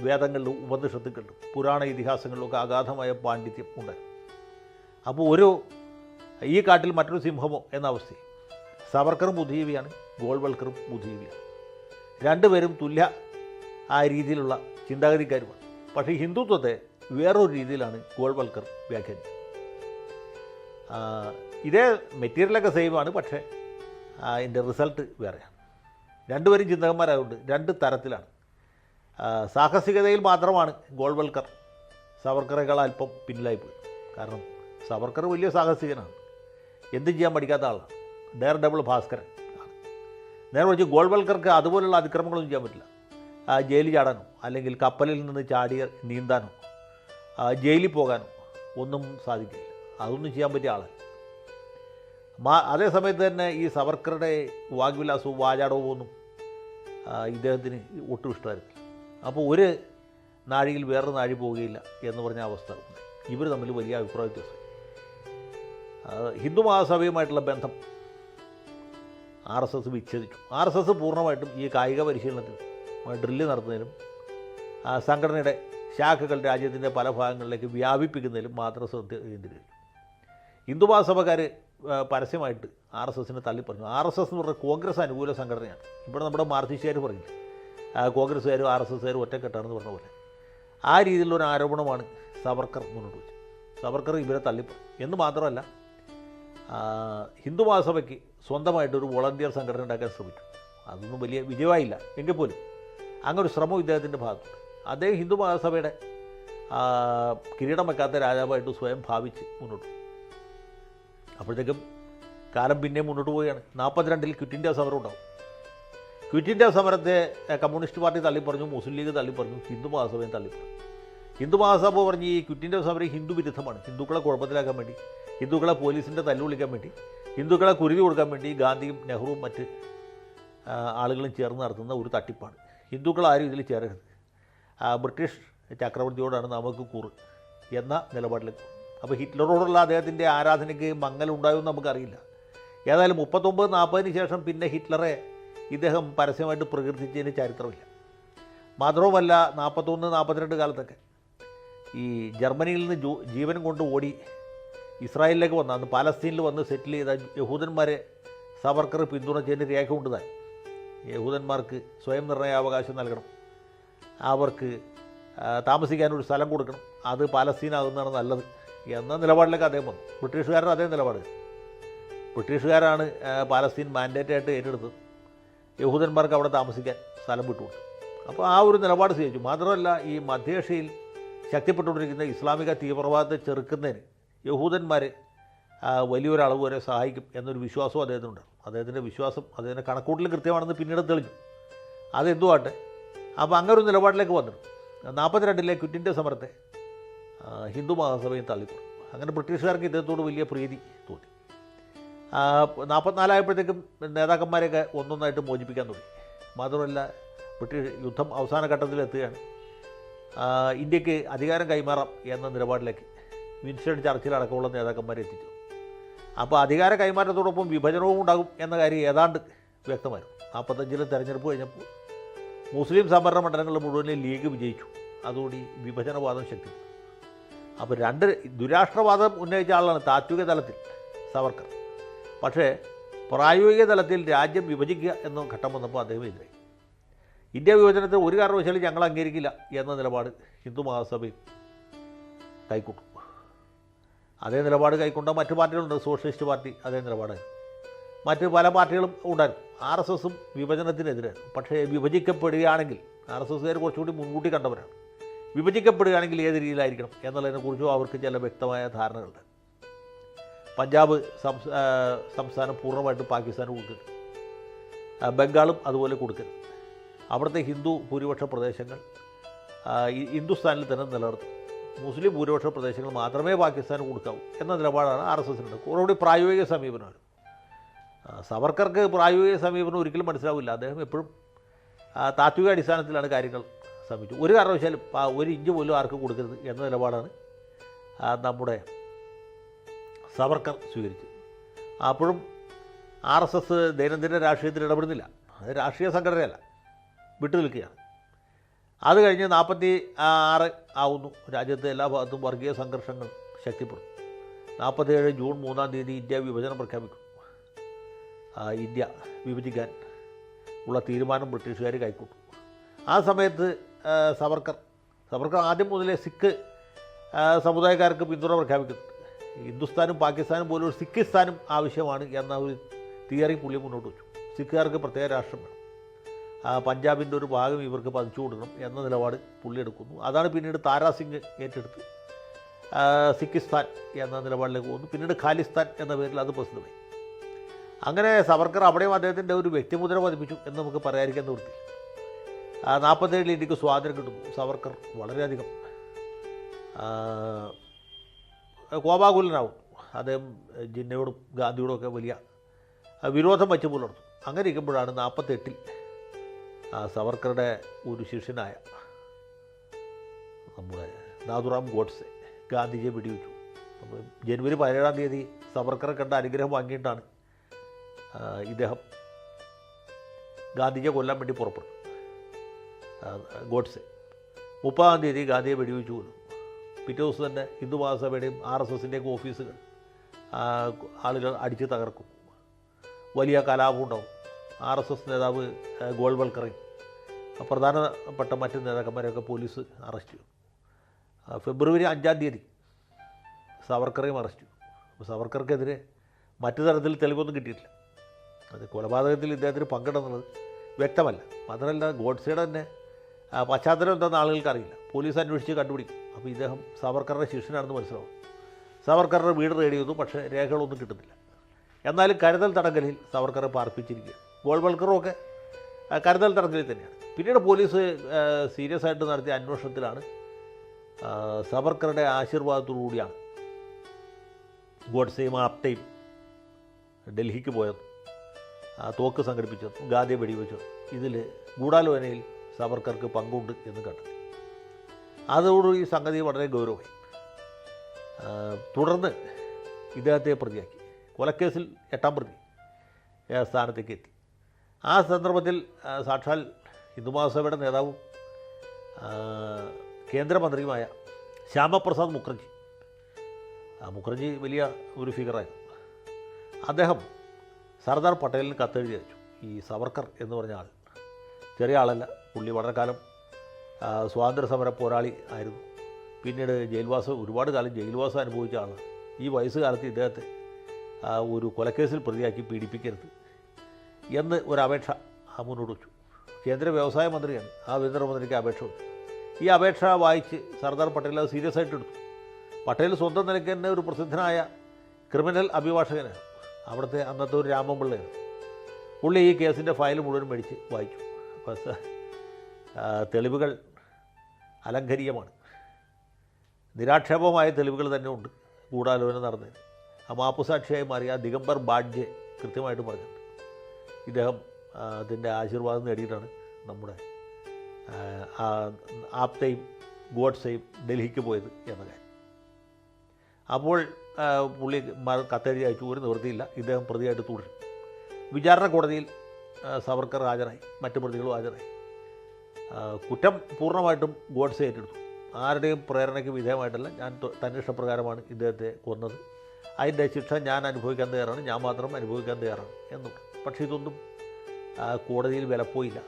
വേദങ്ങളിലും ഉപനിഷത്തുക്കളിലും പുരാണ ഇതിഹാസങ്ങളിലൊക്കെ അഗാധമായ പാണ്ഡിത്യം ഉണ്ടായിരുന്നു. അപ്പോൾ ഈ കാട്ടിൽ മറ്റൊരു സിംഹമോ എന്ന അവസ്ഥയിൽ സവർക്കറും ബുദ്ധിജീവിയാണ്, ഗോൾവൽക്കറും ബുദ്ധിജീവിയാണ്. രണ്ടുപേരും തുല്യ രീതിയിലുള്ള ചിന്താഗതിക്കാരുമാണ്. പക്ഷേ ഹിന്ദുത്വത്തെ വേറൊരു രീതിയിലാണ് ഗോൾവൽക്കർ വ്യാഖ്യാനിച്ചത്. ഇതേ മെറ്റീരിയലൊക്കെ സെയിമാണ്, പക്ഷേ അതിൻ്റെ റിസൾട്ട് വേറെയാണ്. രണ്ടുപേരും ചിന്തകന്മാരായതുകൊണ്ട് രണ്ട് തരത്തിലാണ്. സാഹസികതയിൽ മാത്രമാണ് ഗോൾവൽക്കർ സവർക്കറേക്കാൾ അല്പം പിന്നിലായിപ്പോയി. കാരണം സവർക്കർ വലിയ സാഹസികനാണ്, എന്തും ചെയ്യാൻ പഠിക്കാത്ത ആളാണ്, ഡെയർ ഡബിൾ ഭാസ്കരൻ ആണ്. നേരെ വെച്ച് ഗോൾവൽക്കർക്ക് അതുപോലുള്ള അതിക്രമങ്ങളൊന്നും ചെയ്യാൻ പറ്റില്ല. ജയിലിൽ ചാടാനോ അല്ലെങ്കിൽ കപ്പലിൽ നിന്ന് ചാടി നീന്താനോ ജയിലിൽ പോകാനോ ഒന്നും സാധിക്കില്ല. അതൊന്നും ചെയ്യാൻ പറ്റിയ ആളല്ല. അതേ സമയത്ത് തന്നെ ഈ സവർക്കറുടെ വാഗ്വിലാസവും വാചാടവും ഒന്നും ഇദ്ദേഹത്തിന് ഒട്ടും ഇഷ്ടമായിരുന്നില്ല. അപ്പോൾ ഒരു നാഴിയിൽ വേറൊരു നാഴി പോവുകയില്ല എന്ന് പറഞ്ഞ അവസ്ഥ ഉണ്ട്. ഇവർ തമ്മിൽ വലിയ അഭിപ്രായ വ്യത്യാസം. ഹിന്ദു മഹാസഭയുമായിട്ടുള്ള ബന്ധം RSS വിച്ഛേദിച്ചു. RSS പൂർണ്ണമായിട്ടും ഈ കായിക പരിശീലനത്തിൽ ഡ്രില്ല് നടത്തുന്നതിനും സംഘടനയുടെ ശാഖകൾ രാജ്യത്തിൻ്റെ പല ഭാഗങ്ങളിലേക്ക് വ്യാപിപ്പിക്കുന്നതിലും മാത്രം ശ്രദ്ധ കേന്ദ്രീകരിച്ചു. ഹിന്ദു മഹാസഭക്കാർ പരസ്യമായിട്ട് RSSനെ തള്ളിപ്പറഞ്ഞു. RSS എന്ന് പറഞ്ഞാൽ കോൺഗ്രസ് അനുകൂല സംഘടനയാണ്. ഇവിടെ നമ്മുടെ മാർക്സിസ്റ്റുകാർ പറയില്ല, കോൺഗ്രസ്സുകാരും RSSകാരും ഒറ്റക്കെട്ടാണെന്ന് പറഞ്ഞ പോലെ ആ രീതിയിലുള്ളൊരു ആരോപണമാണ് സവർക്കർ മുന്നോട്ട് വെച്ചത്. സവർക്കർ ഇവരെ തള്ളിപ്പറഞ്ഞു എന്ന് മാത്രമല്ല, ഹിന്ദു മഹാസഭയ്ക്ക് സ്വന്തമായിട്ടൊരു വോളണ്ടിയർ സംഘടന ഉണ്ടാക്കാൻ ശ്രമിച്ചു. അതൊന്നും വലിയ വിജയമായില്ല. എങ്കിൽ പോലും അങ്ങനെ ഒരു ശ്രമം ഇദ്ദേഹത്തിൻ്റെ ഭാഗത്തുണ്ട്. അദ്ദേഹം ഹിന്ദു മഹാസഭയുടെ കിരീടം വയ്ക്കാത്ത രാജാവായിട്ട് സ്വയം ഭാവിച്ച് മുന്നോട്ട്. അപ്പോഴത്തേക്കും കാലം പിന്നെ മുന്നോട്ട് പോവുകയാണ്. 42 ക്വിറ്റ് ഇന്ത്യ സമരം ഉണ്ടാവും. ക്വിറ്റ് ഇന്ത്യ സമരത്തെ കമ്മ്യൂണിസ്റ്റ് പാർട്ടി തള്ളിപ്പറഞ്ഞു, മുസ്ലിം ലീഗ് തള്ളിപ്പറഞ്ഞു, ഹിന്ദു മഹാസഭയും തള്ളിപ്പറഞ്ഞു. ഹിന്ദു മഹാസഭ പറഞ്ഞ് ഈ ക്വിറ്റ് ഇന്ത്യ സമരം ഹിന്ദു വിരുദ്ധമാണ്, ഹിന്ദുക്കളെ കുഴപ്പത്തിലാക്കാൻ വേണ്ടി, ഹിന്ദുക്കളെ പോലീസിൻ്റെ തല്ലുവിളിക്കാൻ വേണ്ടി, ഹിന്ദുക്കളെ കുരുതി കൊടുക്കാൻ വേണ്ടി ഗാന്ധിയും നെഹ്റുവും മറ്റ് ആളുകളും ചേർന്ന് നടത്തുന്ന ഒരു തട്ടിപ്പാണ്. ഹിന്ദുക്കൾ ആരും ഇതിൽ ചേരരുത്, ബ്രിട്ടീഷ് ചക്രവർത്തിയോടാണ് നമുക്ക് കൂറ് എന്ന നിലപാടിലേക്ക്. അപ്പോൾ ഹിറ്റ്ലറോടുള്ള അദ്ദേഹത്തിൻ്റെ ആരാധനയ്ക്ക് മങ്ങലുണ്ടാകുമെന്ന് നമുക്കറിയില്ല. ഏതായാലും 39-40 ശേഷം പിന്നെ ഹിറ്റ്ലറെ ഇദ്ദേഹം പരസ്യമായിട്ട് പ്രകീർത്തിച്ചതിന് ചരിത്രമില്ല. മാത്രവുമല്ല 41-42 കാലത്തൊക്കെ ഈ ജർമ്മനിയിൽ നിന്ന് ജീവൻ കൊണ്ട് ഓടി ഇസ്രായേലിലേക്ക് വന്ന, അന്ന് പാലസ്തീനിൽ വന്ന് സെറ്റിൽ ചെയ്ത യഹൂദന്മാരെ സവർക്കർ പിന്തുണച്ചതിന് രേഖ കൊണ്ടുതാൻ. യഹൂദന്മാർക്ക് സ്വയം നിർണയാവകാശം നൽകണം, അവർക്ക് താമസിക്കാനൊരു സ്ഥലം കൊടുക്കണം, അത് പാലസ്തീനാകുന്നതാണ് നല്ലത് എന്ന നിലപാടിലേക്ക് അദ്ദേഹം വന്നു. ബ്രിട്ടീഷുകാരുടെ അതേ നിലപാട്. ബ്രിട്ടീഷുകാരാണ് പാലസ്തീൻ മാൻഡേറ്റായിട്ട് ഏറ്റെടുത്തത്, യഹൂദന്മാർക്ക് അവിടെ താമസിക്കാൻ സ്ഥലം വിട്ടുകൊടുത്തു. അപ്പോൾ ആ ഒരു നിലപാട് സ്വീകരിച്ചു. മാത്രമല്ല ഈ മധ്യേഷ്യയിൽ ശക്തിപ്പെട്ടുകൊണ്ടിരിക്കുന്ന ഇസ്ലാമിക തീവ്രവാദത്തെ ചെറുക്കുന്നതിന് യഹൂദന്മാർ വലിയൊരളവ് വരെ സഹായിക്കും എന്നൊരു വിശ്വാസവും അദ്ദേഹത്തിനുണ്ട്. അദ്ദേഹത്തിൻ്റെ വിശ്വാസം അദ്ദേഹത്തിൻ്റെ കണക്കൂട്ടൽ കൃത്യമാണെന്ന് പിന്നീട് തെളിഞ്ഞു. അതെന്തുമാട്ടെ, അപ്പോൾ അങ്ങനെ ഒരു നിലപാടിലേക്ക് വന്നിരുന്നു. 42 ക്വിറ്റ് ഇന്ത്യ സമരത്തെ ഹിന്ദു മഹാസഭയും തള്ളിക്കൊടുത്തു. അങ്ങനെ ബ്രിട്ടീഷുകാർക്ക് ഇദ്ദേഹത്തോട് വലിയ പ്രീതി തോന്നി. 44 ആയപ്പോഴത്തേക്കും നേതാക്കന്മാരെയൊക്കെ ഒന്നൊന്നായിട്ട് മോചിപ്പിക്കാൻ തുടങ്ങി. മാത്രമല്ല, ബ്രിട്ടീഷ് യുദ്ധം അവസാന ഘട്ടത്തിലെത്തുകയാണ്. ഇന്ത്യക്ക് അധികാരം കൈമാറാം എന്ന നിലപാടിലേക്ക് വിൻസ്റ്റൺ ചർച്ചിൽ അടക്കമുള്ള നേതാക്കന്മാരെ എത്തിച്ചു. അപ്പോൾ അധികാര കൈമാറ്റത്തോടൊപ്പം വിഭജനവും ഉണ്ടാകും എന്ന കാര്യം ഏതാണ്ട് വ്യക്തമായിരുന്നു. 45 തെരഞ്ഞെടുപ്പ് കഴിഞ്ഞപ്പോൾ മുസ്ലിം സംവരണ മണ്ഡലങ്ങളിൽ മുഴുവനും ലീഗ് വിജയിച്ചു. അതോടെ വിഭജനവാദം ശക്തിപ്പെട്ടു. അപ്പോൾ രണ്ട് ദുരാഷ്ട്രവാദം ഉന്നയിച്ച ആളാണ് താത്വിക തലത്തിൽ സവർക്കർ. പക്ഷേ പ്രായോഗിക തലത്തിൽ രാജ്യം വിഭജിക്കുക എന്ന ഘട്ടം വന്നപ്പോൾ അദ്ദേഹം എതിരായി. ഇന്ത്യ വിഭജനത്തിൽ ഒരു കാരണവശാലും ഞങ്ങൾ അംഗീകരിക്കില്ല എന്ന നിലപാട് ഹിന്ദു മഹാസഭയും കൈക്കൊണ്ടു. അതേ നിലപാട് കൈക്കൊണ്ട മറ്റു പാർട്ടികളുണ്ട്. സോഷ്യലിസ്റ്റ് പാർട്ടി അതേ നിലപാടായിരുന്നു. മറ്റ് പല പാർട്ടികളും ഉണ്ടായിരുന്നു. RSSും വിഭജനത്തിനെതിരായിരുന്നു. പക്ഷേ വിഭജിക്കപ്പെടുകയാണെങ്കിൽ RSSുകാർ കുറച്ചുകൂടി മുൻകൂട്ടി കണ്ടവരാണ്. വിഭജിക്കപ്പെടുകയാണെങ്കിൽ ഏത് രീതിയിലായിരിക്കണം എന്നുള്ളതിനെക്കുറിച്ചും അവർക്ക് ചില വ്യക്തമായ ധാരണകളുണ്ട്. പഞ്ചാബ് സംസ്ഥാനം പൂർണ്ണമായിട്ട് പാകിസ്ഥാന് കൊടുക്കരുത്, ബംഗാളും അതുപോലെ കൊടുക്കരുത്, അവിടുത്തെ ഹിന്ദു ഭൂരിപക്ഷ പ്രദേശങ്ങൾ ഹിന്ദുസ്ഥാനിൽ തന്നെ നിലനിർത്തും, മുസ്ലിം ഭൂരിപക്ഷ പ്രദേശങ്ങൾ മാത്രമേ പാകിസ്ഥാന് കൊടുക്കാവൂ എന്ന നിലപാടാണ് RSSനുണ്ട്. കുറച്ചുകൂടി പ്രായോഗിക സമീപനമാണ്. സവർക്കർക്ക് പ്രായോഗിക സമീപനം ഒരിക്കലും മനസ്സിലാവില്ല. അദ്ദേഹം എപ്പോഴും താത്വിക അടിസ്ഥാനത്തിലാണ് കാര്യങ്ങൾ സമീപിച്ചു. ഒരു കാരണവശാലും 1 ഇഞ്ച് പോലും ആർക്കും കൊടുക്കരുത് എന്ന നിലപാടാണ് നമ്മുടെ സവർക്കർ സ്വീകരിച്ചത്. അപ്പോഴും RSS ദൈനംദിന രാഷ്ട്രീയത്തിൽ ഇടപെടുന്നില്ല. അത് രാഷ്ട്രീയ സംഘടനയല്ല, വിട്ടു നിൽക്കുകയാണ്. അത് കഴിഞ്ഞ് 46 ആവുന്നു. രാജ്യത്തെ എല്ലാ ഭാഗത്തും വർഗീയ സംഘർഷങ്ങൾ ശക്തിപ്പെടും. 47 ജൂൺ 3-ാം തീയതി ഇന്ത്യ വിഭജനം പ്രഖ്യാപിക്കും. ഇന്ത്യ വിഭജിക്കാൻ ഉള്ള തീരുമാനം ബ്രിട്ടീഷുകാർ കൈക്കൊണ്ടു. ആ സമയത്ത് സവർക്കർ ആദ്യം മുതലേ സിഖ് സമുദായക്കാർക്ക് പിന്തുണ പ്രഖ്യാപിക്കുന്നുണ്ട്. ഹിന്ദുസ്ഥാനും പാകിസ്ഥാനും പോലെ ഒരു സിക്കിസ്ഥാനും ആവശ്യമാണ് എന്ന ഒരു തിയറി പുള്ളി മുന്നോട്ട് വെച്ചു. സിഖുകാർക്ക് പ്രത്യേക രാഷ്ട്രം വേണം, പഞ്ചാബിൻ്റെ ഒരു ഭാഗം ഇവർക്ക് പതിച്ചു കൊടുക്കണം എന്ന നിലപാട് പുള്ളി എടുക്കുന്നു. അതാണ് പിന്നീട് താരാസിംഗ് ഏറ്റെടുത്ത് സിക്കിസ്ഥാൻ എന്ന നിലപാടിലേക്ക് പോകുന്നു. പിന്നീട് ഖാലിസ്ഥാൻ എന്ന പേരിൽ അത് പ്രസിദ്ധമായി. അങ്ങനെ സവർക്കർ അവിടെയും അദ്ദേഹത്തിൻ്റെ ഒരു വ്യക്തിമുദ്ര പതിപ്പിച്ചു എന്ന് നമുക്ക് പറയാതിരിക്കാൻ നിവൃത്തി. 47 ഇന്ത്യക്ക് സ്വാതന്ത്ര്യം കിട്ടുന്നു. സവർക്കർ വളരെയധികം കോപാകുലനാവും. അദ്ദേഹം ജിന്നയോടും ഗാന്ധിയോടും ഒക്കെ വലിയ വിരോധം വച്ച് പുലർത്തും. അങ്ങനെ ഇരിക്കുമ്പോഴാണ് 48 സവർക്കറുടെ ഒരു ശിഷ്യനായ നമ്മുടെ നാഥുറാം ഗോഡ്സെ ഗാന്ധിജിയെ വെടിവെച്ചു. അപ്പോൾ ജനുവരി 17-ാം തീയതി സവർക്കറെ കണ്ട അനുഗ്രഹം വാങ്ങിയിട്ടാണ് ഇദ്ദേഹം ഗാന്ധിജിയെ കൊല്ലാൻ വേണ്ടി പുറപ്പെട്ടു. ഗോഡ്സെ 30-ാം തീയതി ഗാന്ധിയെ വെടിവെച്ചു കൊല്ലുന്നു. പിറ്റേ ദിവസം തന്നെ ഹിന്ദു മഹാസഭയുടെയും RSSൻ്റെയൊക്കെ ഓഫീസുകൾ ആളുകൾ അടിച്ച് തകർക്കും. വലിയ കലാപം ഉണ്ടാവും. RSS നേതാവ് ഗോൾവൽക്കറേയും പ്രധാനപ്പെട്ട മറ്റ് നേതാക്കന്മാരെയൊക്കെ പോലീസ് അറസ്റ്റ് ചെയ്തു. ഫെബ്രുവരി 5-ാം തീയതി സവർക്കറേയും അറസ്റ്റ് ചെയ്തു. അപ്പോൾ സവർക്കർക്കെതിരെ മറ്റു തരത്തിൽ തെളിവൊന്നും കിട്ടിയിട്ടില്ല. അത് കൊലപാതകത്തിൽ ഇദ്ദേഹത്തിന് പങ്കിടുന്നത് വ്യക്തമല്ല. മാത്രമല്ല, ഗോഡ്സെയുടെ തന്നെ പശ്ചാത്തലം എന്താണെന്ന് ആളുകൾക്ക് അറിയില്ല. പോലീസ് അന്വേഷിച്ച് കണ്ടുപിടിക്കും. അപ്പോൾ ഇദ്ദേഹം സവർക്കറുടെ ശിഷ്യനാണെന്ന് മനസ്സിലാവും. സവർക്കറുടെ വീട് റെയ്ഡ് ചെയ്തു. പക്ഷേ രേഖകളൊന്നും കിട്ടുന്നില്ല. എന്നാലും കരുതൽ തടങ്കലിൽ സവർക്കറെ പാർപ്പിച്ചിരിക്കുക. ഗോൾവൽക്കറും ഒക്കെ കരുതൽ തടങ്കലിൽ തന്നെയാണ്. പിന്നീട് പോലീസ് സീരിയസ് ആയിട്ട് നടത്തിയ അന്വേഷണത്തിലാണ് സവർക്കറുടെ ആശീർവാദത്തോടുകൂടിയാണ് ഗോഡ്സെയും ആപ്റ്റയും ഡൽഹിക്ക് പോയത്, തോക്ക് സംഘടിപ്പിച്ചത്, ഗാന്ധിയെ വെടിവെച്ചത്. ഇതിൽ ഗൂഢാലോചനയിൽ സവർക്കർക്ക് പങ്കുണ്ട് എന്ന് കണ്ടെത്തി. അതോടുകൂടി ഈ സംഗതി വളരെ ഗൗരവമായി. തുടർന്ന് ഇദ്ദേഹത്തെ പ്രതിയാക്കി. കൊലക്കേസിൽ 8-ാം പ്രതി സ്ഥാനത്തേക്ക് എത്തി. ആ സന്ദർഭത്തിൽ സാക്ഷാൽ ഹിന്ദു മഹാസഭയുടെ നേതാവും കേന്ദ്രമന്ത്രിയുമായ ശ്യാമപ്രസാദ് മുഖർജി, മുഖർജി വലിയ ഒരു ഫിഗറായിരുന്നു. അദ്ദേഹം സർദാർ പട്ടേലിന് കത്തെഴുതി അയച്ചു. ഈ സവർക്കർ എന്ന് പറഞ്ഞ ആൾ ചെറിയ ആളല്ല. പുള്ളി വളരെ കാലം സ്വാതന്ത്ര്യ സമര പോരാളി ആയിരുന്നു. പിന്നീട് ജയിൽവാസം, ഒരുപാട് കാലം ജയിൽവാസം അനുഭവിച്ച ആളാണ്. ഈ വയസ്സുകാലത്ത് ഇദ്ദേഹത്തെ ഒരു കൊലക്കേസിൽ പ്രതിയാക്കി പീഡിപ്പിക്കരുത് എന്ന് ഒരപേക്ഷ മുന്നോട്ട് വെച്ചു. കേന്ദ്ര വ്യവസായ മന്ത്രിയാണ്. ആഭ്യന്തര മന്ത്രിക്ക് അപേക്ഷ വെച്ചു. ഈ അപേക്ഷ വായിച്ച് സർദാർ പട്ടേൽ അത് സീരിയസ് ആയിട്ട് എടുത്തു. പട്ടേൽ സ്വന്തം നിലയ്ക്ക് തന്നെ ഒരു പ്രസിദ്ധനായ ക്രിമിനൽ അഭിഭാഷകനാണ്. അവിടുത്തെ അന്നത്തെ ഒരു രാമൻപിള്ളയാണ്. പുള്ളി ഈ കേസിൻ്റെ ഫയൽ മുഴുവൻ മേടിച്ച് വായിച്ചു. അപ്പോൾ തെളിവുകൾ അലംഘനീയമാണ്. നിരാക്ഷേപമായ തെളിവുകൾ തന്നെ ഉണ്ട് ഗൂഢാലോചന നടന്നതിന്. ആ മാപ്പുസാക്ഷിയായി മാറിയ ദിഗംബർ ബാഡ്ജെ കൃത്യമായിട്ട് പറഞ്ഞിട്ടുണ്ട്. ഇദ്ദേഹം അതിൻ്റെ ആശീർവാദം നേടിയിട്ടാണ് നമ്മുടെ ആപ്തയും ഗോഡ്സെയും ഡൽഹിക്ക് പോയത് എന്ന കാര്യം. അപ്പോൾ പുള്ളി കത്തെഴുതി അയച്ചു. ഒരു നിവൃത്തിയില്ല, ഇദ്ദേഹം പ്രതിയായിട്ട് തുടരും. വിചാരണ കോടതിയിൽ സവർക്കർ ഹാജരായി, മറ്റു പ്രതികളും ഹാജരായി. കുറ്റം പൂർണ്ണമായിട്ടും ഗോഡ്സെ ഏറ്റെടുത്തു. ആരുടെയും പ്രേരണയ്ക്ക് വിധേയമായിട്ടല്ല, ഞാൻ തൻ്റെ ഇഷ്ടപ്രകാരമാണ് ഇദ്ദേഹത്തെ കൊന്നത്, അതിൻ്റെ ശിക്ഷ ഞാൻ അനുഭവിക്കാൻ തയ്യാറാണ്, ഞാൻ മാത്രം അനുഭവിക്കാൻ തയ്യാറാണ് എന്നുള്ളത്. പക്ഷേ ഇതൊന്നും കോടതിയിൽ വിലപ്പോയില്ല.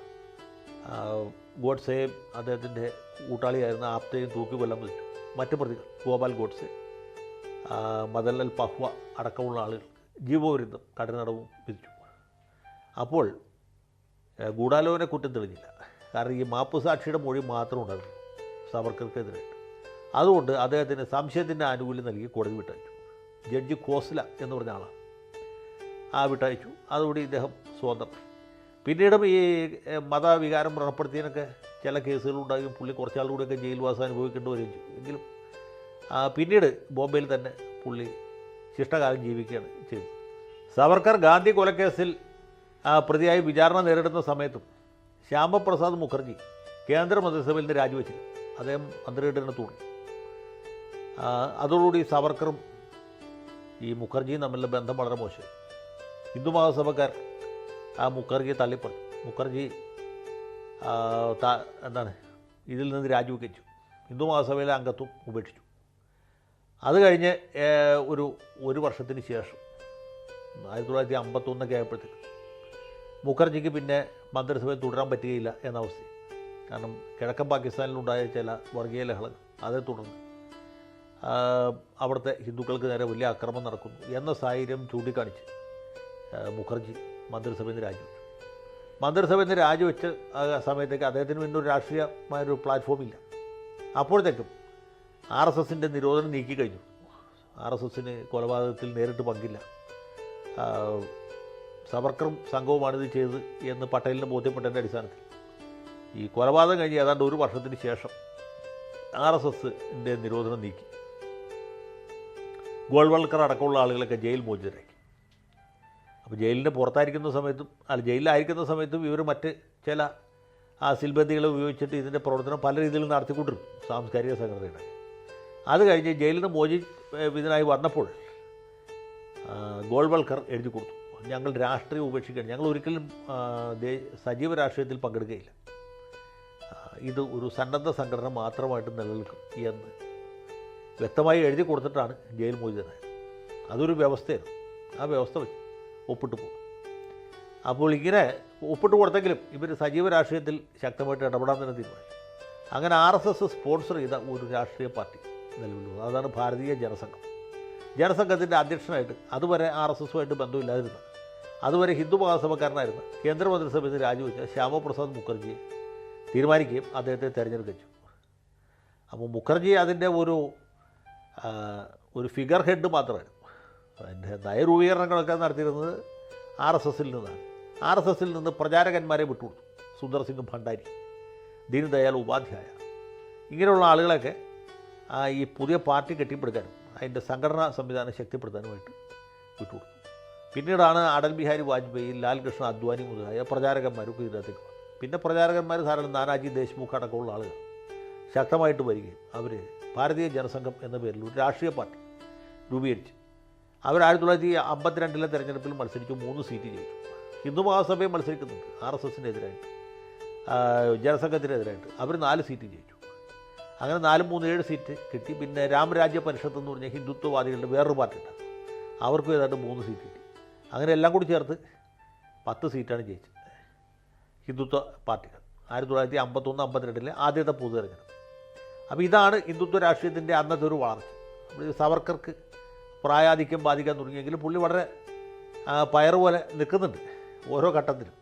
ഗോഡ്സെയും അദ്ദേഹത്തിൻ്റെ കൂട്ടാളിയായിരുന്ന ആപ്തയും തൂക്കി കൊല്ലാൻ വിധിച്ചു. മറ്റു പ്രതികൾ ഗോപാൽ ഗോഡ്സെ, മദൻലാൽ പഹ്വ അടക്കമുള്ള ആളുകൾക്ക് ജീവപര്യന്തം കഠിനതടവും വിധിച്ചു. അപ്പോൾ ഗൂഢാലോചന കുറ്റം തെളിഞ്ഞില്ല. കാരണം ഈ മാപ്പുസാക്ഷിയുടെ മൊഴി മാത്രം ഉണ്ടായിരുന്നു സവർക്കർക്കെതിരായിട്ട്. അതുകൊണ്ട് അദ്ദേഹത്തിന് സംശയത്തിൻ്റെ ആനുകൂല്യം നൽകി കോടതി വിട്ടയച്ചു. ജഡ്ജി ഖോസ്ല എന്ന് പറഞ്ഞ ആളാണ് വിട്ടയച്ചു. അതുകൂടി ഇദ്ദേഹം സ്വതന്ത്രം. പിന്നീടും ഈ മതവികാരം വ്രണപ്പെടുത്തിയതിനൊക്കെ ചില കേസുകളുണ്ടാകും. പുള്ളി കുറച്ചാൾ കൂടെയൊക്കെ ജയിൽവാസം അനുഭവിക്കേണ്ടി വരികയും ചെയ്തു. എങ്കിലും പിന്നീട് ബോംബെയിൽ തന്നെ പുള്ളി ശിഷ്ടകാലം ജീവിക്കുകയാണ് ചെയ്തത്. സവർക്കർ ഗാന്ധി കൊലക്കേസിൽ പ്രതിയായി വിചാരണ നേരിടുന്ന സമയത്തും ശ്യാമപ്രസാദ് മുഖർജി കേന്ദ്ര മന്ത്രിസഭയിൽ നിന്ന് രാജിവെച്ചില്ല. അദ്ദേഹം മന്ത്രിയുടെ തന്നെ തുടർന്നു. അതോടുകൂടി സവർക്കറും ഈ മുഖർജിയും തമ്മിലുള്ള ബന്ധം വളരെ മോശമായി. ഹിന്ദു മഹാസഭക്കാർ മുഖർജിയെ തള്ളിപ്പറഞ്ഞു. മുഖർജി ഇതിൽ നിന്ന് രാജിവെച്ചു. ഹിന്ദു മഹാസഭയിലെ അംഗത്വം ഉപേക്ഷിച്ചു. അത് കഴിഞ്ഞ് ഒരു വർഷത്തിന് ശേഷം 1951 ആയപ്പോഴത്തേക്ക് മുഖർജിക്ക് പിന്നെ മന്ത്രിസഭയിൽ തുടരാൻ പറ്റുകയില്ല എന്ന അവസ്ഥ. കാരണം കിഴക്കൻ പാകിസ്ഥാനിലുണ്ടായ ചില വർഗീയ ലഹളകൾ, അതേ തുടർന്ന് അവിടുത്തെ ഹിന്ദുക്കൾക്ക് നേരെ വലിയ ആക്രമണം നടക്കുന്നു എന്ന സാഹചര്യം ചൂണ്ടിക്കാണിച്ച് മുഖർജി മന്ത്രിസഭയിൽ നിന്ന് രാജിവെച്ചു. മന്ത്രിസഭയിൽ നിന്ന് രാജിവെച്ച സമയത്തേക്ക് അദ്ദേഹത്തിന് പിന്നെ ഒരു രാഷ്ട്രീയമായൊരു പ്ലാറ്റ്ഫോം ഇല്ല. അപ്പോഴത്തേക്കും RSSൻ്റെ നിരോധനം നീക്കിക്കഴിഞ്ഞു. RSSന് കൊലപാതകത്തിൽ നേരിട്ട് പങ്കില്ല. സവർക്കറും സംഘവുമാണിത് ചെയ്തത് എന്ന് പട്ടേലിന് ബോധ്യപ്പെട്ടതിൻ്റെ അടിസ്ഥാനത്തിൽ ഈ കൊലപാതകം കഴിഞ്ഞ് ഏതാണ്ട് ഒരു വർഷത്തിന് ശേഷം RSSൻ്റെ നിരോധനം നീക്കി. ഗോൾവൾക്കർ അടക്കമുള്ള ആളുകളൊക്കെ ജയിൽ മോചിതരാക്കി. അപ്പോൾ ജയിലിൻ്റെ പുറത്തായിരിക്കുന്ന സമയത്തും ജയിലിലായിരിക്കുന്ന സമയത്തും ഇവർ മറ്റ് ചില സിൽബന്ധികളെ ഉപയോഗിച്ചിട്ട് ഇതിൻ്റെ പ്രവർത്തനം പല രീതിയിൽ നടത്തിക്കൊണ്ടിരുന്നു, സാംസ്കാരിക സംഘടനയുടെ. അത് കഴിഞ്ഞ് ജയിലിൽ നിന്ന് മോചിതനായി വന്നപ്പോൾ ഗോൾവൾക്കർ എഴുതി കൊടുത്തു, ഞങ്ങൾ രാഷ്ട്രീയം ഉപേക്ഷിക്കുകയാണ്, ഞങ്ങൾ ഒരിക്കലും സജീവ രാഷ്ട്രീയത്തിൽ പങ്കെടുക്കുകയില്ല, ഇത് ഒരു സന്നദ്ധ സംഘടന മാത്രമായിട്ട് നിലനിൽക്കും എന്ന് വ്യക്തമായി എഴുതി കൊടുത്തിട്ടാണ് ജയിൽ മോചിതനായത്. അതൊരു വ്യവസ്ഥയാണ്. ആ വ്യവസ്ഥ വെച്ച് ഒപ്പിട്ട് പോകും. അപ്പോൾ ഇങ്ങനെ ഒപ്പിട്ട് കൊടുത്തെങ്കിലും ഇവർ സജീവ രാഷ്ട്രീയത്തിൽ ശക്തമായിട്ട് ഇടപെടാൻ തന്നെ തീരുമാനിച്ചു. അങ്ങനെ RSS സ്പോൺസർ ചെയ്ത ഒരു രാഷ്ട്രീയ പാർട്ടി നിലവിൽ വന്നു. അതാണ് ഭാരതീയ ജനസംഘം. ജനസംഘത്തിൻ്റെ അധ്യക്ഷനായിട്ട് അതുവരെ RSSുമായിട്ട് ബന്ധമില്ലാതിരുന്ന, അതുവരെ ഹിന്ദു മഹാസഭക്കാരനായിരുന്ന കേന്ദ്രമന്ത്രിസഭയിൽ നിന്ന് രാജിവെച്ച ശ്യാമപ്രസാദ് മുഖർജിയെ തീരുമാനിക്കുകയും അദ്ദേഹത്തെ തിരഞ്ഞെടുപ്പിച്ചു. അപ്പോൾ മുഖർജി അതിൻ്റെ ഒരു ഫിഗർ ഹെഡ് മാത്രമായിരുന്നു. അതിൻ്റെ നയരൂപീകരണങ്ങളൊക്കെ നടത്തിയിരുന്നത് RSSൽ നിന്നാണ്. RSSൽ നിന്ന് പ്രചാരകന്മാരെ വിട്ടുകൊടുത്തു. സുന്ദർ സിംഗ് ഭണ്ഡാരി, ദീൻദയാൽ ഉപാധ്യായ, ഇങ്ങനെയുള്ള ആളുകളൊക്കെ ഈ പുതിയ പാർട്ടി കെട്ടിപ്പടുക്കാനും അതിൻ്റെ സംഘടനാ സംവിധാനം ശക്തിപ്പെടുത്താനുമായിട്ട് വിട്ടുകൊടുത്തു. പിന്നീടാണ് അടൽ ബിഹാരി വാജ്പേയി, ലാൽകൃഷ്ണ അദ്വാനി മുതലായ പ്രചാരകന്മാരൊക്കെ ഇതിനകത്തേക്ക് വന്നു. പിന്നെ പ്രചാരകന്മാർ ധാരാളം നാനാജി ദേശ്മുഖ് അടക്കമുള്ള ആളുകൾ ശക്തമായിട്ട് വരികയും അവർ ഭാരതീയ ജനസംഘം എന്ന പേരിൽ ഒരു രാഷ്ട്രീയ പാർട്ടി രൂപീകരിച്ച് അവർ 1952 തെരഞ്ഞെടുപ്പിൽ മത്സരിച്ചു, 3 സീറ്റ് ജയിച്ചു. ഹിന്ദു മഹാസഭയും മത്സരിക്കുന്നുണ്ട് RSSനെതിരായിട്ട്, ജനസംഘത്തിനെതിരായിട്ട്. അവർ 4 സീറ്റ് ജയിച്ചു. അങ്ങനെ 4, 3, 7 സീറ്റ് കിട്ടി. പിന്നെ രാമരാജ്യ പരിഷത്ത് എന്ന് പറഞ്ഞാൽ ഹിന്ദുത്വവാദികളുടെ വേറൊരു പാർട്ടി ഉണ്ട്, അവർക്കും ഏതാണ്ട് 3 സീറ്റ് കിട്ടി. അങ്ങനെ എല്ലാം കൂടി ചേർത്ത് 10 സീറ്റാണ് ജയിച്ചത് ഹിന്ദുത്വ പാർട്ടികൾ 1951-52 ആദ്യത്തെ പൊതു തെരഞ്ഞെടുപ്പ്. അപ്പോൾ ഇതാണ് ഹിന്ദുത്വ രാഷ്ട്രീയത്തിൻ്റെ അന്നത്തെ ഒരു വളർച്ച. സവർക്കർക്ക് പ്രായാധിക്യം ബാധിക്കാൻ തുടങ്ങിയെങ്കിലും പുള്ളി വളരെ പയറുപോലെ നിൽക്കുന്നുണ്ട് ഓരോ ഘട്ടത്തിലും.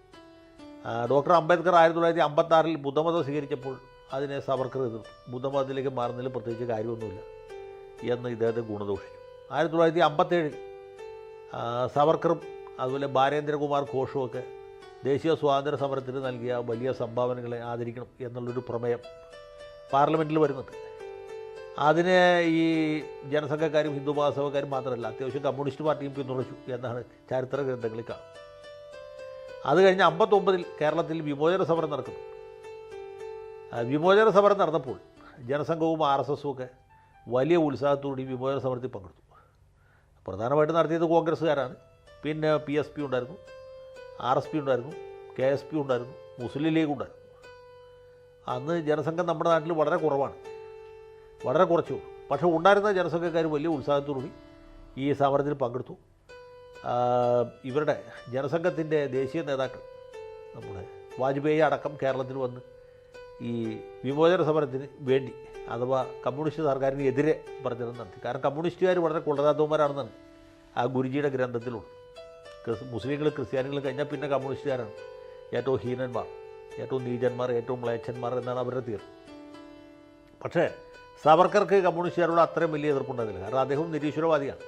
ഡോക്ടർ അംബേദ്കർ 1956 ബുദ്ധമതം സ്വീകരിച്ചപ്പോൾ അതിനെ സവർക്കർ എതിർത്തു. ബുദ്ധമതത്തിലേക്ക് മാറുന്നതിൽ പ്രത്യേകിച്ച് കാര്യമൊന്നുമില്ല എന്ന് ഇദ്ദേഹത്തെ ഗുണദോഷിച്ചു. 1957 സവർക്കറും അതുപോലെ ബാലേന്ദ്രകുമാർ ഘോഷുമൊക്കെ ദേശീയ സ്വാതന്ത്ര്യ സമരത്തിന് നൽകിയ വലിയ സംഭാവനകളെ ആദരിക്കണം എന്നുള്ളൊരു പ്രമേയം പാർലമെൻറ്റിൽ വരുന്നുണ്ട്. അതിനെ ഈ ജനസംഘക്കാരും ഹിന്ദു മഹാസഭക്കാരും മാത്രമല്ല, അത്യാവശ്യം കമ്മ്യൂണിസ്റ്റ് പാർട്ടിയും പിന്തുണച്ചു എന്നാണ് ചരിത്ര ഗ്രന്ഥങ്ങളിൽ കാണുന്നത്. അത് കഴിഞ്ഞ് 59 കേരളത്തിൽ വിമോചന സമരം നടക്കുന്നു. വിമോചന സമരം നടന്നപ്പോൾ ജനസംഘവും RSSും ഒക്കെ വലിയ ഉത്സാഹത്തോടെ വിമോചന സമരത്തിൽ പങ്കെടുത്തു. പ്രധാനമായിട്ട് നടത്തിയത് കോൺഗ്രസ്സുകാരാണ്. പിന്നെ PSP ഉണ്ടായിരുന്നു, RSP ഉണ്ടായിരുന്നു, KSP ഉണ്ടായിരുന്നു, മുസ്ലിം ലീഗ് ഉണ്ടായിരുന്നു. അന്ന് ജനസംഘം നമ്മുടെ നാട്ടിൽ വളരെ കുറവാണ്, വളരെ കുറച്ചു. പക്ഷേ ഉണ്ടായിരുന്ന ജനസംഘക്കാർ വലിയ ഉത്സാഹത്തോടുകൂടി ഈ സമരത്തിൽ പങ്കെടുത്തു. ഇവരുടെ ജനസംഘത്തിൻ്റെ ദേശീയ നേതാക്കൾ നമ്മുടെ വാജ്പേയി അടക്കം കേരളത്തിൽ വന്ന് ഈ വിമോചന സമരത്തിന് വേണ്ടി അഥവാ കമ്മ്യൂണിസ്റ്റ് സർക്കാരിന് എതിരെ പ്രചരണം നടത്തി. കാരണം കമ്മ്യൂണിസ്റ്റുകാർ വളരെ കൊള്ളരാത്തവന്മാരാണെന്നാണ് ആ ഗുരുജിയുടെ ഗ്രന്ഥത്തിലുള്ളത്. മുസ്ലിങ്ങൾ ക്രിസ്ത്യാനികൾ കഴിഞ്ഞാൽ പിന്നെ കമ്മ്യൂണിസ്റ്റുകാരാണ് ഏറ്റവും ഹീനന്മാർ, ഏറ്റവും നീചന്മാർ, ഏറ്റവും മ്ലേച്ഛന്മാർ എന്നാണ് അവരുടെ തീർപ്പ്. പക്ഷേ സവർക്കർക്ക് കമ്മ്യൂണിസ്റ്റുകാരോട് അത്രയും വലിയ എതിർപ്പുണ്ടായിരുന്നില്ല. കാരണം അദ്ദേഹം നിരീശ്വരവാദിയാണ്,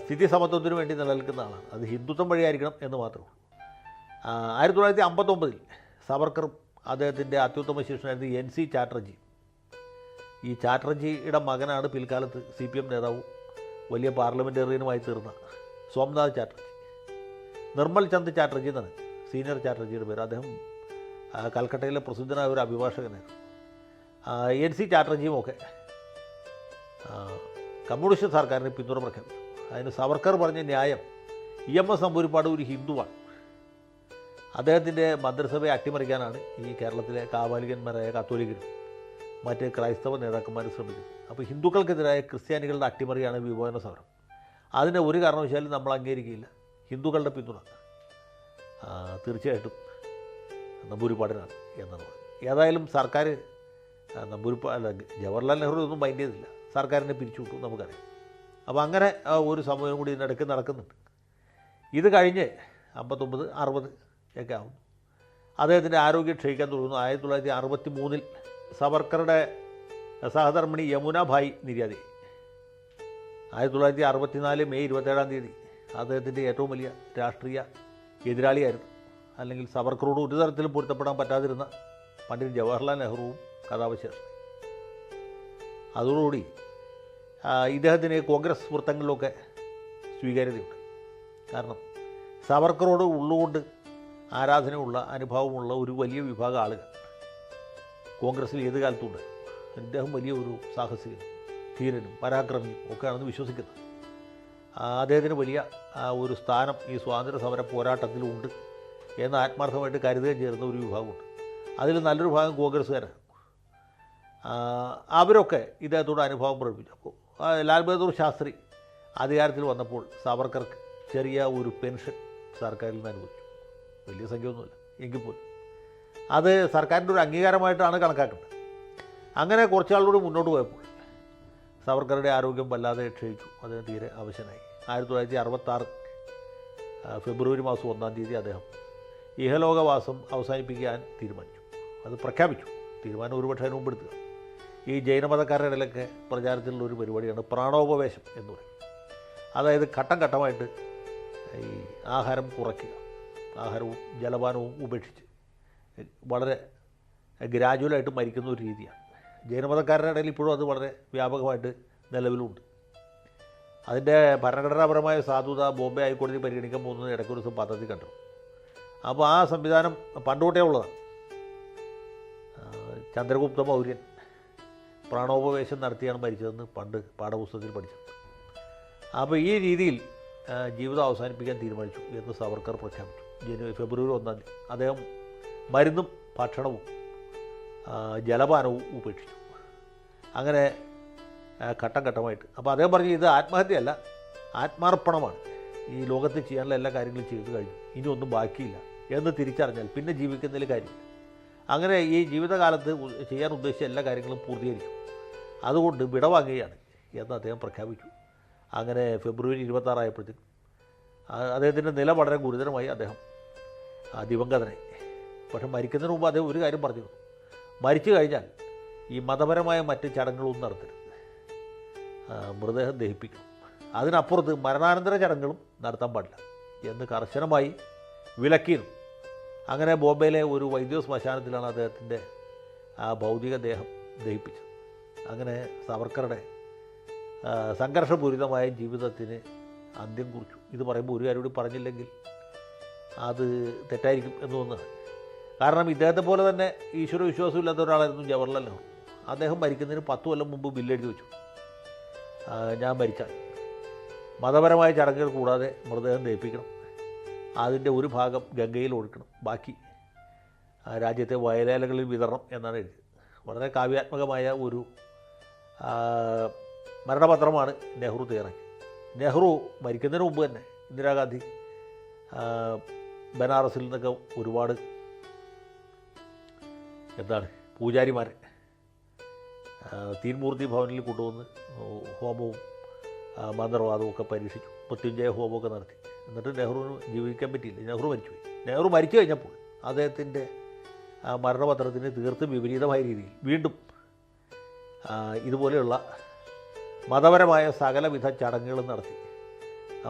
സ്ഥിതി സമത്വത്തിന് വേണ്ടി നിലനിൽക്കുന്ന ആളാണ്. അത് ഹിന്ദുത്വം വഴിയായിരിക്കണം എന്ന് മാത്രമേ ഉള്ളൂ. 1959 സവർക്കറും അദ്ദേഹത്തിൻ്റെ അത്യുത്തമ ശിഷ്യനായിരുന്നു NC ചാറ്റർജി. ഈ ചാറ്റർജിയുടെ മകനാണ് പിൽക്കാലത്ത് CPM നേതാവും വലിയ പാർലമെൻറ്റേറിയനുമായി തീർന്ന സോംനാഥ് ചാറ്റർജി. നിർമ്മൽ ചന്ദ് ചാറ്റർജി എന്നാണ് സീനിയർ ചാറ്റർജിയുടെ പേര്. അദ്ദേഹം കൽക്കട്ടയിലെ പ്രസിദ്ധനായ ഒരു അഭിഭാഷകനായിരുന്നു. NC ചാറ്റർജിയും ഒക്കെ കമ്മ്യൂണിസ്റ്റ് സർക്കാരിന് പിന്തുണ പ്രഖ്യാപിച്ചു. അതിന് സവർക്കർ പറഞ്ഞ ന്യായം EMS നമ്പൂതിരിപ്പാട് ഒരു ഹിന്ദുവാണ്, അദ്ദേഹത്തിൻ്റെ മന്ത്രിസഭയെ അട്ടിമറിക്കാനാണ് ഈ കേരളത്തിലെ കാപാലികന്മാരായ കത്തോലിക്കരും മറ്റ് ക്രൈസ്തവ നേതാക്കന്മാർ ശ്രമിക്കുന്നത്. അപ്പോൾ ഹിന്ദുക്കൾക്കെതിരായ ക്രിസ്ത്യാനികളുടെ അട്ടിമറിയാണ് വിമോചന സമരം. അതിനെ ഒരു കാരണവശാലും നമ്മൾ അംഗീകരിക്കില്ല. ഹിന്ദുക്കളുടെ പിന്തുണ തീർച്ചയായിട്ടും നമ്പൂതിരിപ്പാടിനാണ് എന്നാണ് പറയുന്നത്. ഏതായാലും സർക്കാർ ജവഹർലാൽ നെഹ്റു ഒന്നും മൈൻഡ് ചെയ്തില്ല, സർക്കാരിനെ പിരിച്ചുവിട്ടു നമുക്കറിയാം. അപ്പോൾ അങ്ങനെ ഒരു സമയം കൂടി ഇതിനിടയ്ക്ക് നടക്കുന്നുണ്ട്. ഇത് കഴിഞ്ഞ് 59, 60 ഒക്കെ ആവുന്നു. അദ്ദേഹത്തിൻ്റെ ആരോഗ്യം ക്ഷയിക്കാൻ തുടങ്ങുന്നു. 1963 സവർക്കറുടെ സഹധർമ്മിണി യമുന ഭായ് നിര്യാതയായി. 1964 മെയ് 27 അദ്ദേഹത്തിൻ്റെ ഏറ്റവും വലിയ രാഷ്ട്രീയ എതിരാളിയായിരുന്നു, അല്ലെങ്കിൽ സവർക്കറോട് ഒരു തരത്തിലും പൊരുത്തപ്പെടാൻ പറ്റാതിരുന്ന പണ്ഡിറ്റ് ജവഹർലാൽ നെഹ്റുവും കഥാവശേഷം. അതോടുകൂടി ഇദ്ദേഹത്തിന് കോൺഗ്രസ് വൃത്തങ്ങളിലൊക്കെ സ്വീകാര്യതയുണ്ട്. കാരണം സവർക്കറോട് ഉള്ളുകൊണ്ട് ആരാധനയുള്ള അനുഭവമുള്ള ഒരു വലിയ വിഭാഗം ആളുകൾ കോൺഗ്രസ്സിൽ ഏത് കാലത്തുണ്ട്. ഇദ്ദേഹം വലിയ ഒരു സാഹസികനും ധീരനും പരാക്രമിയും ഒക്കെയാണെന്ന് വിശ്വസിക്കുന്നത്. അദ്ദേഹത്തിന് വലിയ ഒരു സ്ഥാനം ഈ സ്വാതന്ത്ര്യ സമര പോരാട്ടത്തിലുണ്ട് എന്ന് ആത്മാർത്ഥമായിട്ട് കരുതുകയും ചേരുന്ന ഒരു വിഭാഗമുണ്ട്. അതിൽ നല്ലൊരു ഭാഗം കോൺഗ്രസ്സുകാരാണ്. അവരൊക്കെ ഇദ്ദേഹത്തോട് അനുഭവം പ്രകടിപ്പിച്ചു. അപ്പോൾ ലാൽ ബഹദൂർ ശാസ്ത്രി അധികാരത്തിൽ വന്നപ്പോൾ സവർക്കർക്ക് ചെറിയ ഒരു പെൻഷൻ സർക്കാരിൽ നിന്ന് അനുവദിച്ചു. വലിയ സംഖ്യയൊന്നുമില്ല എങ്കിൽ പോലും അത് സർക്കാരിൻ്റെ ഒരു അംഗീകാരമായിട്ടാണ് കണക്കാക്കുന്നത്. അങ്ങനെ കുറച്ചാളോട് മുന്നോട്ട് പോയപ്പോൾ സവർക്കറുടെ ആരോഗ്യം വല്ലാതെ ക്ഷയിച്ചു. അദ്ദേഹം തീരെ അവശനായി. 1966 ഫെബ്രുവരി മാസം 1 അദ്ദേഹം ഇഹലോകവാസം അവസാനിപ്പിക്കാൻ തീരുമാനിച്ചു. അത് പ്രഖ്യാപിച്ചു. തീരുമാനം ഒരുപക്ഷെ അതിന് മുമ്പെടുത്തുക. ഈ ജൈനമതക്കാരുടെ ഇടയിലൊക്കെ പ്രചാരത്തിലുള്ള ഒരു പരിപാടിയാണ് പ്രാണോപവേശം എന്ന് പറയും. അതായത് ഘട്ടം ഘട്ടമായിട്ട് ഈ ആഹാരം കുറയ്ക്കുക, ആഹാരവും ജലപാനവും ഉപേക്ഷിച്ച് വളരെ ഗ്രാജുവലായിട്ട് മരിക്കുന്ന ഒരു രീതിയാണ്. ജൈനമതക്കാരുടെ ഇടയിൽ ഇപ്പോഴും അത് വളരെ വ്യാപകമായിട്ട് നിലവിലുണ്ട്. അതിൻ്റെ ഭരണഘടനാപരമായ സാധുത ബോംബെ ഹൈക്കോടതി പരിഗണിക്കാൻ പോകുന്നത് ഇടയ്ക്ക് ഒരു ദിവസം പദ്ധതി കണ്ടു. അപ്പോൾ ആ സംവിധാനം പണ്ടുതൊട്ടേ ഉള്ളതാണ്. ചന്ദ്രഗുപ്ത മൗര്യൻ പ്രാണോപവേശം നടത്തിയാണ് മരിച്ചതെന്ന് പണ്ട് പാഠപുസ്തകത്തിൽ പഠിച്ചത്. അപ്പോൾ ഈ രീതിയിൽ ജീവിതം അവസാനിപ്പിക്കാൻ തീരുമാനിച്ചു എന്ന് സവർക്കർ പ്രഖ്യാപിച്ചു. ഫെബ്രുവരി 1 അദ്ദേഹം മരുന്നും ഭക്ഷണവും ജലപാനവും ഉപേക്ഷിച്ചു. അങ്ങനെ ഘട്ടം ഘട്ടമായിട്ട്. അപ്പോൾ അദ്ദേഹം പറഞ്ഞു, ഇത് ആത്മഹത്യയല്ല, ആത്മാർപ്പണമാണ്. ഈ ലോകത്ത് ചെയ്യാനുള്ള എല്ലാ കാര്യങ്ങളും ചെയ്തു കഴിഞ്ഞു, ഇനി ഒന്നും ബാക്കിയില്ല എന്ന് തിരിച്ചറിഞ്ഞാൽ പിന്നെ ജീവിക്കുന്നതിൽ കാര്യമില്ല. അങ്ങനെ ഈ ജീവിതകാലത്ത് ചെയ്യാൻ ഉദ്ദേശിച്ച എല്ലാ കാര്യങ്ങളും പൂർത്തീകരിച്ചു. അതുകൊണ്ട് വിടവാങ്ങുകയാണ് എന്ന് അദ്ദേഹം പ്രഖ്യാപിച്ചു. അങ്ങനെ ഫെബ്രുവരി 26 ആയപ്പോഴത്തേക്കും അദ്ദേഹത്തിൻ്റെ നില വളരെ ഗുരുതരമായി. അദ്ദേഹം ദിവംഗതനായി. പക്ഷെ മരിക്കുന്നതിന് മുമ്പ് അദ്ദേഹം ഒരു കാര്യം പറഞ്ഞിരുന്നു, മരിച്ചു കഴിഞ്ഞാൽ ഈ മതപരമായ മറ്റ് ചടങ്ങുകളൊന്നും നടത്തരുത്, മൃതദേഹം ദഹിപ്പിക്കണം. അതിനപ്പുറത്ത് മരണാനന്തര ചടങ്ങുകളും നടത്താൻ പാടില്ല എന്ന് കർശനമായി വിലക്കിയിരുന്നു. അങ്ങനെ ബോംബെയിലെ ഒരു വൈദ്യുത ശ്മശാനത്തിലാണ് അദ്ദേഹത്തിൻ്റെ ആ ഭൗതിക ദേഹം ദഹിപ്പിച്ചത്. അങ്ങനെ സവർക്കറുടെ സംഘർഷപൂരിതമായ ജീവിതത്തിന് അന്ത്യം കുറിച്ചു. ഇത് പറയുമ്പോൾ ഒരു കാര്യം കൂടി പറഞ്ഞില്ലെങ്കിൽ അത് തെറ്റായിരിക്കും എന്ന് തോന്നുന്നത്. കാരണം ഇദ്ദേഹത്തെ പോലെ തന്നെ ഈശ്വര വിശ്വാസമില്ലാത്ത ഒരാളായിരുന്നു ജവഹർലാൽ നെഹ്റു. അദ്ദേഹം മരിക്കുന്നതിന് 10 കൊല്ലം മുമ്പ് ബില്ലെഴുതി വെച്ചു, ഞാൻ മരിച്ചാൽ മതപരമായ ചടങ്ങുകൾ കൂടാതെ മൃതദേഹം ദഹിപ്പിക്കണം, അതിൻ്റെ ഒരു ഭാഗം ഗംഗയിൽ ഒഴുക്കണം, ബാക്കി രാജ്യത്തെ വയലേലകളിൽ വിതരണം എന്നാണ് എഴുതിയത്. വളരെ കാവ്യാത്മകമായ ഒരു മരണപത്രമാണ് നെഹ്റു തയ്യാറാക്കിയത്. നെഹ്റു മരിക്കുന്നതിന് മുമ്പ് തന്നെ ഇന്ദിരാഗാന്ധി ബനാറസിൽ നിന്നൊക്കെ ഒരുപാട് പൂജാരിമാരെ തീൻമൂർത്തി ഭവനിൽ കൊണ്ടുവന്ന് ഹോമവും മന്ത്രവാദവും ഒക്കെ പരീക്ഷിച്ചു, മൃത്യുഞ്ജയ ഹോമമൊക്കെ നടത്തി. എന്നിട്ട് നെഹ്റുവിന് ജീവിക്കാൻ പറ്റിയില്ല, നെഹ്റു മരിച്ചുപോയി. നെഹ്റു മരിച്ചു കഴിഞ്ഞപ്പോൾ അദ്ദേഹത്തിൻ്റെ മരണപത്രത്തിന് തീർത്തും വിപരീതമായ രീതിയിൽ വീണ്ടും ഇതുപോലെയുള്ള മതപരമായ സകലവിധ ചടങ്ങുകളും നടത്തി.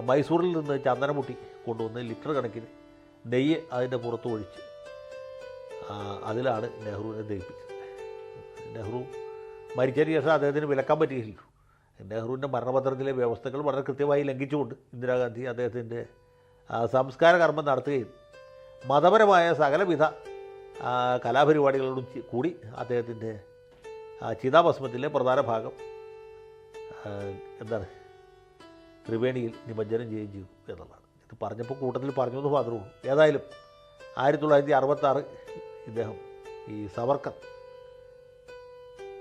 മൈസൂരിൽ നിന്ന് ചന്ദനമുട്ടി കൊണ്ടുവന്ന് ലിറ്റർ കണക്കിന് നെയ്യ് അതിൻ്റെ പുറത്ത് ഒഴിച്ച് അതിലാണ് നെഹ്റുവിനെ ദഹിപ്പിച്ചത്. നെഹ്റു മരിച്ചതിന് ശേഷം അദ്ദേഹത്തിന് വിലക്കാൻ പറ്റിയില്ലല്ലോ. നെഹ്റുവിൻ്റെ മരണപത്രത്തിലെ വ്യവസ്ഥകൾ വളരെ കൃത്യമായി ലംഘിച്ചുകൊണ്ട് ഇന്ദിരാഗാന്ധി അദ്ദേഹത്തിൻ്റെ സംസ്കാര കർമ്മം നടത്തുകയും മതപരമായ സകലവിധ കലാപരിപാടികളോടും കൂടി അദ്ദേഹത്തിൻ്റെ ചിതാഭസ്മത്തിലെ പ്രധാന ഭാഗം ത്രിവേണിയിൽ നിമജ്ജനം ചെയ്യുകയും ചെയ്തു എന്നുള്ളതാണ്. ഇത് പറഞ്ഞപ്പോൾ കൂട്ടത്തിൽ പറഞ്ഞു എന്ന് മാത്രമേ ഉള്ളൂ. ഏതായാലും 1966 ഇദ്ദേഹം ഈ സവർക്കർ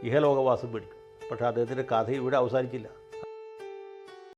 ഇഹലോകവാസം പിടിച്ചു. പക്ഷേ അദ്ദേഹത്തിൻ്റെ കഥ ഇവിടെ അവസാനിച്ചില്ല.